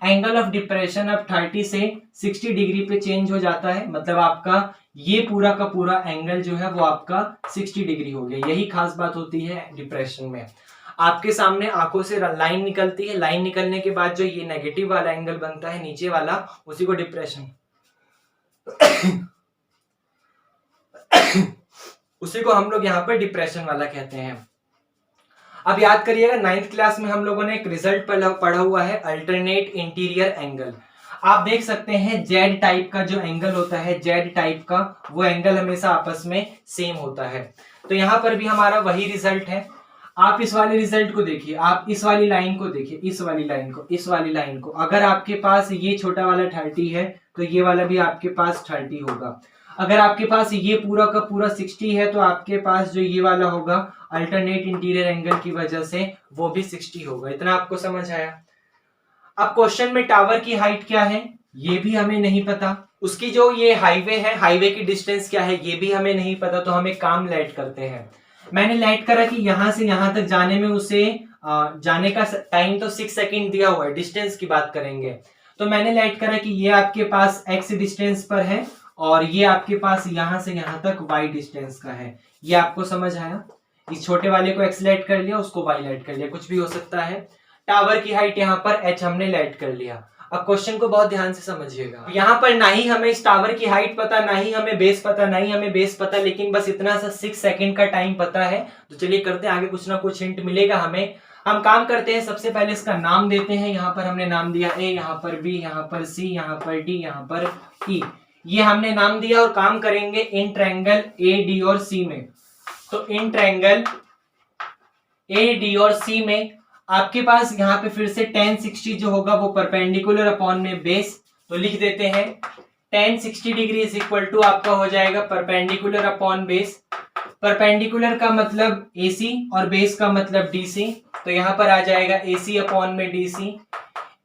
angle of depression अब 30 से 60 डिग्री पे चेंज हो जाता है, मतलब आपका ये पूरा का पूरा एंगल जो है वो आपका 60 डिग्री हो गया। यही खास बात होती है डिप्रेशन में। आपके सामने आंखों से लाइन निकलती है, लाइन निकलने के बाद जो ये नेगेटिव वाला एंगल बनता है नीचे वाला, उसी को डिप्रेशन उसी को हम लोग यहाँ पर डिप्रेशन वाला कहते हैं। अब याद करिएगा 9th क्लास में हम लोगों ने एक रिजल्ट पढ़ा हुआ है, अल्टरनेट इंटीरियर एंगल। आप देख सकते हैं जेड टाइप का जो एंगल होता है, जेड टाइप का वो एंगल हमेशा आपस में सेम होता है। तो यहाँ पर भी हमारा वही रिजल्ट है। आप इस वाले रिजल्ट को देखिए, आप इस वाली लाइन को देखिए, इस वाली लाइन को, इस वाली लाइन को। अगर आपके पास ये छोटा वाला 30 है तो ये वाला भी आपके पास 30 होगा। अगर आपके पास ये पूरा का पूरा 60 है तो आपके पास जो ये वाला होगा अल्टरनेट इंटीरियर एंगल की वजह से वो भी 60 होगा। इतना आपको समझ आया। अब क्वेश्चन में टावर की हाइट क्या है ये भी हमें नहीं पता, उसकी जो ये हाईवे है, हाईवे की डिस्टेंस क्या है ये भी हमें नहीं पता। तो हम एक काम लेट करते हैं, मैंने लेट करा कि यहां से यहां तक जाने में उसे जाने का टाइम तो 6 सेकंड दिया हुआ है, डिस्टेंस की बात करेंगे। तो मैंने लेट करा कि ये आपके पास x डिस्टेंस पर है और ये आपके पास यहां से यहां तक y डिस्टेंस का है। ये आपको समझ आया। इस छोटे वाले को x लेट कर लिया, उसको y लेट कर लिया, कुछ भी हो सकता है। टावर की हाइट यहाँ पर h हमने लेट कर लिया। अब क्वेश्चन को बहुत ध्यान से समझिएगा। यहाँ पर ना ही हमें इस टावर की हाइट पता, ना ही हमें बेस पता, ना ही हमें बेस पता, लेकिन बस इतना सा 6 सेकंड का टाइम पता है। तो चलिए करते हैं, आगे कुछ ना कुछ हिंट मिलेगा हमें। हम काम करते हैं, सबसे पहले इसका नाम देते हैं। यहाँ पर हमने नाम दिया ए, यहाँ पर बी, यहाँ पर सी, यहाँ पर डी, यहाँ पर ई। ये हमने नाम दिया और काम करेंगे इन ट्रायंगल ए, डी और सी में। तो इन ट्रायंगल ए, डी और सी में आपके पास यहाँ पे फिर से tan 60 जो होगा वो परपेंडिकुलर अपॉन में बेस। तो लिख देते हैं tan 60 degree is equal to आपका हो जाएगा परपेंडिकुलर अपॉन बेस। परपेंडिकुलर का मतलब AC और बेस का मतलब DC। तो यहाँ पर आ जाएगा AC अपॉन में DC।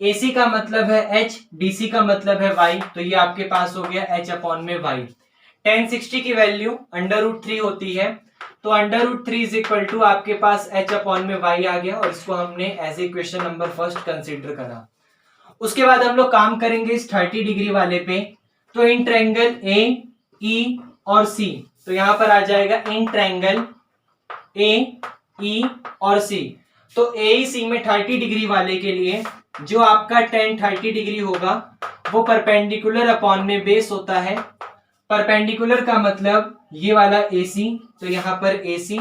AC का मतलब है H, DC का मतलब है Y। तो ये आपके पास हो गया H अपॉन में Y। tan 60 की वैल्यू √3 होती है। तो √3 इज इक्वल टू आपके पास h अपॉन में y आ गया और इसको हमने as a question number first consider करा। उसके बाद हम लोग काम करेंगे इस 30 डिग्री वाले पे। तो इन ट्रायंगल ए, ई और सी, तो यहां पर आ जाएगा इन ट्रायंगल ए, ई और सी। तो AEC में 30 डिग्री वाले के लिए जो आपका tan 30 डिग्री होगा वो परपेंडिकुलर अपॉन में बेस होता है। परपेंडिकुलर का मतलब ये वाला AC, तो यहाँ पर AC।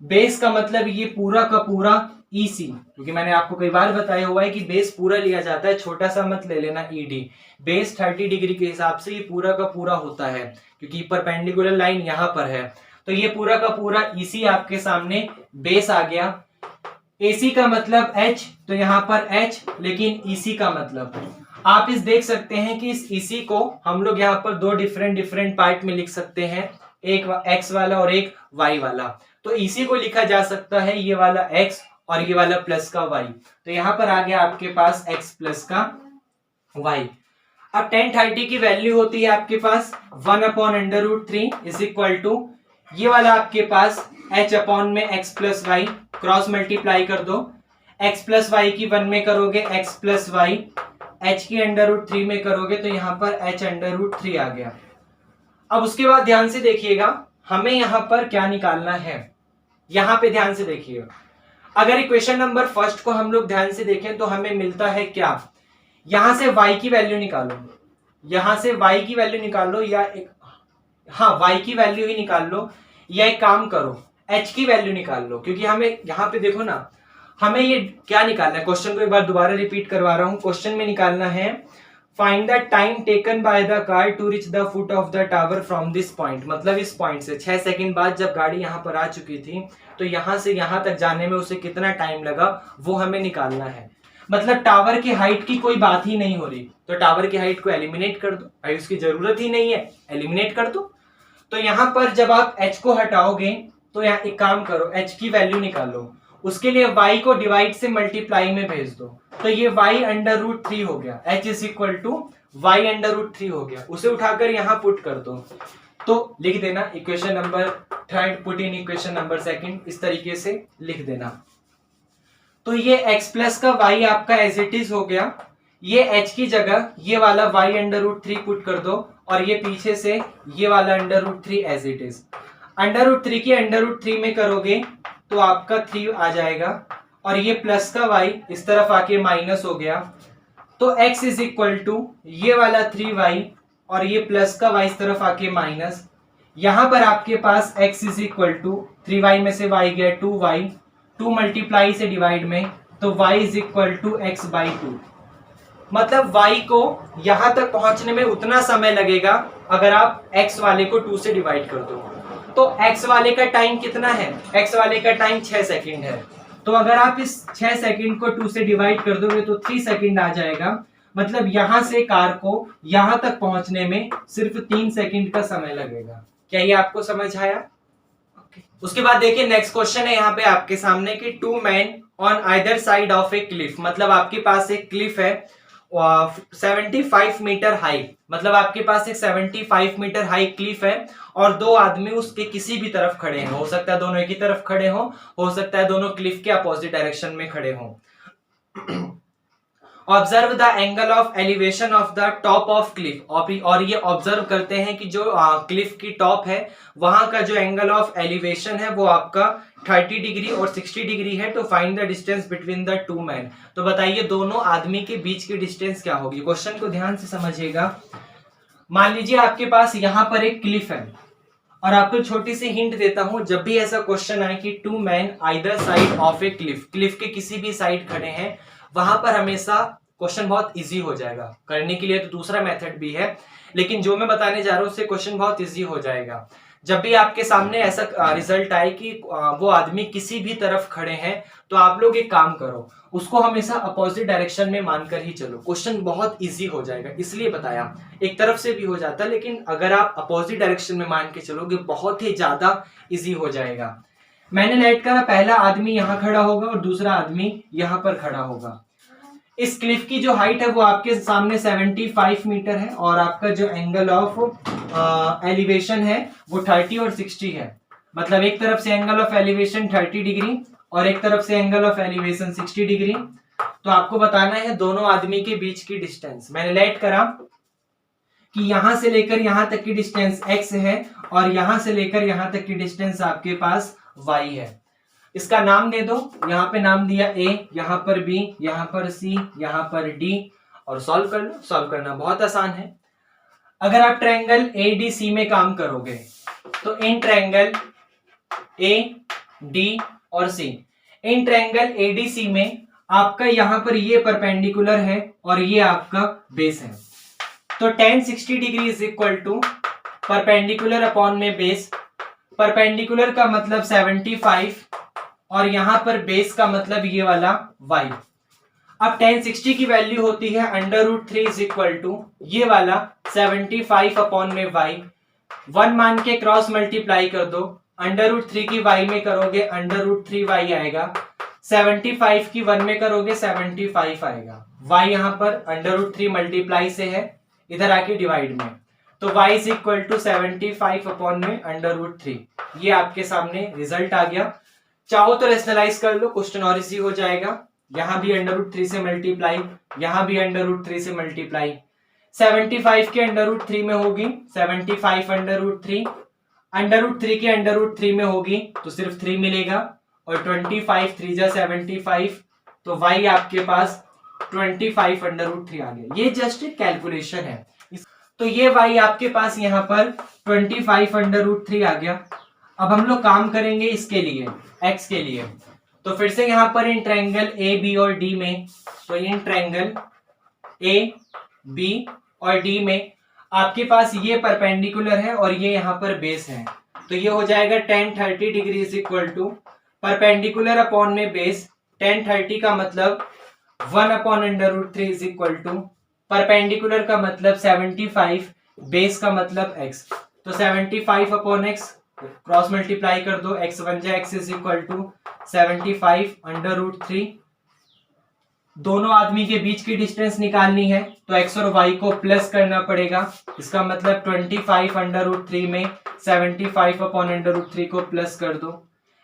बेस का मतलब ये पूरा का पूरा EC, क्योंकि मैंने आपको कई बार बताया हुआ है कि बेस पूरा लिया जाता है, छोटा सा मत ले लेना ED। बेस 30 डिग्री के हिसाब से ये पूरा का पूरा होता है, क्योंकि परपेंडिकुलर लाइन यहाँ पर है। तो ये पूरा का पूरा EC आपके सामने बेस आ गया। AC का मतलब H, तो यहाँ पर H, लेकिन EC का मतलब आप इस देख सकते हैं कि इस EC को हम लोग यहाँ पर दो डिफरेंट पार्ट में लिख सकते हैं, एक x वाला और एक y वाला। तो EC को लिखा जा सकता है ये वाला x और ये वाला प्लस का y। तो यहाँ पर आ गया आपके पास x प्लस का y। अब tan 30 की वैल्यू होती है आपके पास 1 अपॉन √3 इज इक्वल टू ये वाला आपके पास h अपॉन में x plus y, cross multiply कर दो। x प्लस वाई की 1 में करोगे x प्लस वाई, h की √3 में करोगे तो यहाँ पर h √3 आ गया। अब उसके बाद ध्यान से देखिएगा हमें यहाँ पर क्या निकालना है। यहाँ पे ध्यान से देखिएगा, अगर इक्वेशन नंबर फर्स्ट को हम लोग ध्यान से देखें तो हमें मिलता है क्या, यहां से y की वैल्यू निकालो, यहां से y की वैल्यू निकाल लो, या एक y की वैल्यू ही निकाल लो, या एक काम करो h की वैल्यू निकाल लो, क्योंकि हमें यहाँ पे देखो ना हमें ये क्या निकालना है। क्वेश्चन को एक बार दोबारा रिपीट करवा रहा हूं। क्वेश्चन में निकालना है find the time taken by the car to reach the foot of the tower from this point. मतलब इस पॉइंट से 6 सेकंड बाद जब गाड़ी यहाँ पर आ चुकी थी तो यहां से यहां तक जाने में उसे कितना टाइम लगा वो हमें निकालना है। मतलब टावर की हाइट की कोई बात ही नहीं हो रही, तो टावर की हाइट को एलिमिनेट कर दो, भाई उसकी जरूरत ही नहीं है, एलिमिनेट कर दो। तो यहाँ पर जब आप h को हटाओगे तो यहाँ एक काम करो h की वैल्यू निकालो, उसके लिए y को डिवाइड से मल्टीप्लाई में भेज दो। तो ये y √3 हो गया, h is equal to y √3 हो गया। उसे उठाकर यहाँ पुट कर दो, तो लिख देना equation number third put in equation number second, इस तरीके से लिख देना। तो ये x प्लस का y आपका एज इट इज हो गया। ये h की जगह ये वाला y √3 पुट कर दो और ये पीछे से ये वाला √3 एज इट इज। √3 की √3 में करोगे तो आपका 3 आ जाएगा और ये प्लस का y इस तरफ आके माइनस हो गया। तो x इज इक्वल टू ये वाला 3y और ये प्लस का y इस तरफ आके माइनस। यहां पर आपके पास x is equal to 3y में से y गया 2y, 2 मल्टीप्लाई से डिवाइड में, तो y is equal to x/2। मतलब y को यहां तक पहुंचने में उतना समय लगेगा अगर आप x वाले को 2 से डिवाइड कर दो। तो x वाले का टाइम कितना है, x वाले का टाइम 6 सेकंड है। तो अगर आप इस 6 सेकंड को 2 से डिवाइड कर दोगे तो 3 सेकंड आ जाएगा। मतलब यहां से कार को यहां तक पहुंचने में सिर्फ 3 सेकंड का समय लगेगा। क्या ये आपको समझ आया? उसके बाद देखिए नेक्स्ट क्वेश्चन है यहाँ पे आपके सामने कि 2 men on either side of A Cliff, मतलब आपके पास एक क्लिफ है 75 मीटर हाई, मतलब आपके पास एक 75 मीटर हाई क्लिफ है और 2 आदमी उसके किसी भी तरफ खड़े हैं। हो सकता है दोनों एक ही तरफ खड़े हो सकता है दोनों क्लिफ के अपोजिट डायरेक्शन में खड़े हों। Observe the angle of elevation of the top of Cliff, और ये ऑब्जर्व करते हैं कि जो क्लिफ की टॉप है वहां का जो एंगल ऑफ एलिवेशन है वो आपका 30 डिग्री और 60 डिग्री है। तो find the distance between the 2 men। तो बताइए दोनों आदमी के बीच की डिस्टेंस क्या होगी। क्वेश्चन को ध्यान से समझिएगा। मान लीजिए आपके पास यहाँ पर एक क्लिफ है और आपको छोटी सी हिंट देता हूं, जब भी ऐसा क्वेश्चन आए कि 2 men either side of A Cliff, Cliff के किसी भी साइड खड़े हैं, वहां पर हमेशा क्वेश्चन बहुत इजी हो जाएगा। करने के लिए तो दूसरा मेथड भी है, लेकिन जो मैं बताने जा रहा हूं उससे क्वेश्चन बहुत इजी हो जाएगा। जब भी आपके सामने ऐसा रिजल्ट आए कि वो आदमी किसी भी तरफ खड़े हैं, तो आप लोग एक काम करो, उसको हमेशा अपोजिट डायरेक्शन में मानकर ही चलो। क्वेश्चन बहुत इजी हो जाएगा, इसलिए बताया। एक तरफ से भी हो जाता है, लेकिन अगर आप अपोजिट डायरेक्शन में मान के चलोगे बहुत ही ज्यादा इजी हो जाएगा। मैंने लेट करा, पहला आदमी यहाँ खड़ा होगा और दूसरा आदमी यहाँ पर खड़ा होगा। इस क्लिफ की जो हाइट है वो आपके सामने 75 मीटर है और आपका जो एंगल ऑफ एलिवेशन है वो 30 और 60 है। मतलब एक तरफ से एंगल ऑफ एलिवेशन 30 डिग्री और एक तरफ से एंगल ऑफ एलिवेशन 60 डिग्री। तो आपको बताना है दोनों आदमी के बीच की डिस्टेंस। मैंने लेट करा कि यहां से लेकर यहां तक की डिस्टेंस x है और यहां से लेकर यहां तक की डिस्टेंस आपके पास y है। इसका नाम दे दो, यहाँ पे नाम दिया a, यहाँ पर b, यहाँ पर c, यहाँ पर d, और सॉल्व कर लो। सॉल्व करना बहुत आसान है। अगर आप ट्रायंगल ADC में काम करोगे तो इन ट्रायंगल A, D और C, इन ट्रायंगल ADC में आपका यहाँ पर ये परपेंडिकुलर है और ये आपका बेस है। तो tan 60 degree is equal to perpendicular upon में बेस। परपेंडिकुलर का मतलब 75 और यहां पर बेस का मतलब ये वाला y। अब tan 60 की वैल्यू होती है √3 इज इक्वल टू ये वाला 75 अपॉन में y। 1 मान के क्रॉस मल्टीप्लाई कर दो, √3 की y में करोगे √3y आएगा, 75 की 1 में करोगे 75 आएगा। y यहाँ पर √3 मल्टीप्लाई से है, इधर आके डिवाइड में, तो y is equal to 75 upon में √3। ये आपके सामने रिजल्ट आ गया। चाहो तो रेशनलाइज कर लो, क्वेश्चन और इजी हो जाएगा। यहां भी √3 से मल्टीप्लाई, यहां भी √3 से मल्टीप्लाई। 75 के √3 में होगी 75 √3, √3 के √3 में होगी तो सिर्फ 3 मिलेगा, और 25 3 जा 75, तो y आपके पास 25 √3 आ गया। ये जस्ट एक कैलकुलेशन है। तो ये y आपके पास यहाँ पर 25 √3 आ गया। अब हम लोग काम करेंगे इसके लिए, x के लिए। तो फिर से यहां पर इन ट्रायंगल A, B और D में, तो इन ट्रायंगल A, B और D में आपके पास ये परपेंडिकुलर है और ये यहां पर बेस है। तो ये हो जाएगा tan 30 degree is equal to perpendicular upon में बेस। tan 30 का मतलब 1 upon √3 is equal to perpendicular का मतलब 75, बेस का मतलब x। तो 75 अपॉन x क्रॉस मल्टीप्लाई कर दो, x बन जाए x इज इक्वल टू 75 √3। दोनों आदमी के बीच की डिस्टेंस निकालनी है तो x और y को प्लस करना पड़ेगा। इसका मतलब 25 √3 में 75 अपॉन √3 को प्लस कर दो।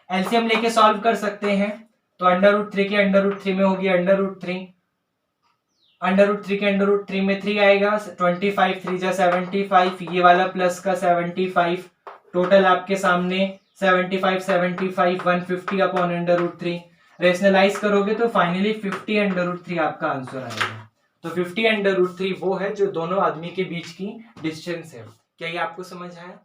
एलसीएम लेके सॉल्व कर सकते हैं, तो √3 के √3 में होगी √3, √3 के √3 में 3 आएगा, 25 3 जा 75, ये वाला प्लस का 75, टोटल आपके सामने 75 75 150 अपॉन √3। रेशनलाइज करोगे तो फाइनली 50 √3 आपका आंसर आएगा। तो 50 √3 वो है जो दोनों आदमी के बीच की डिस्टेंस है। क्या ये आपको समझ आया?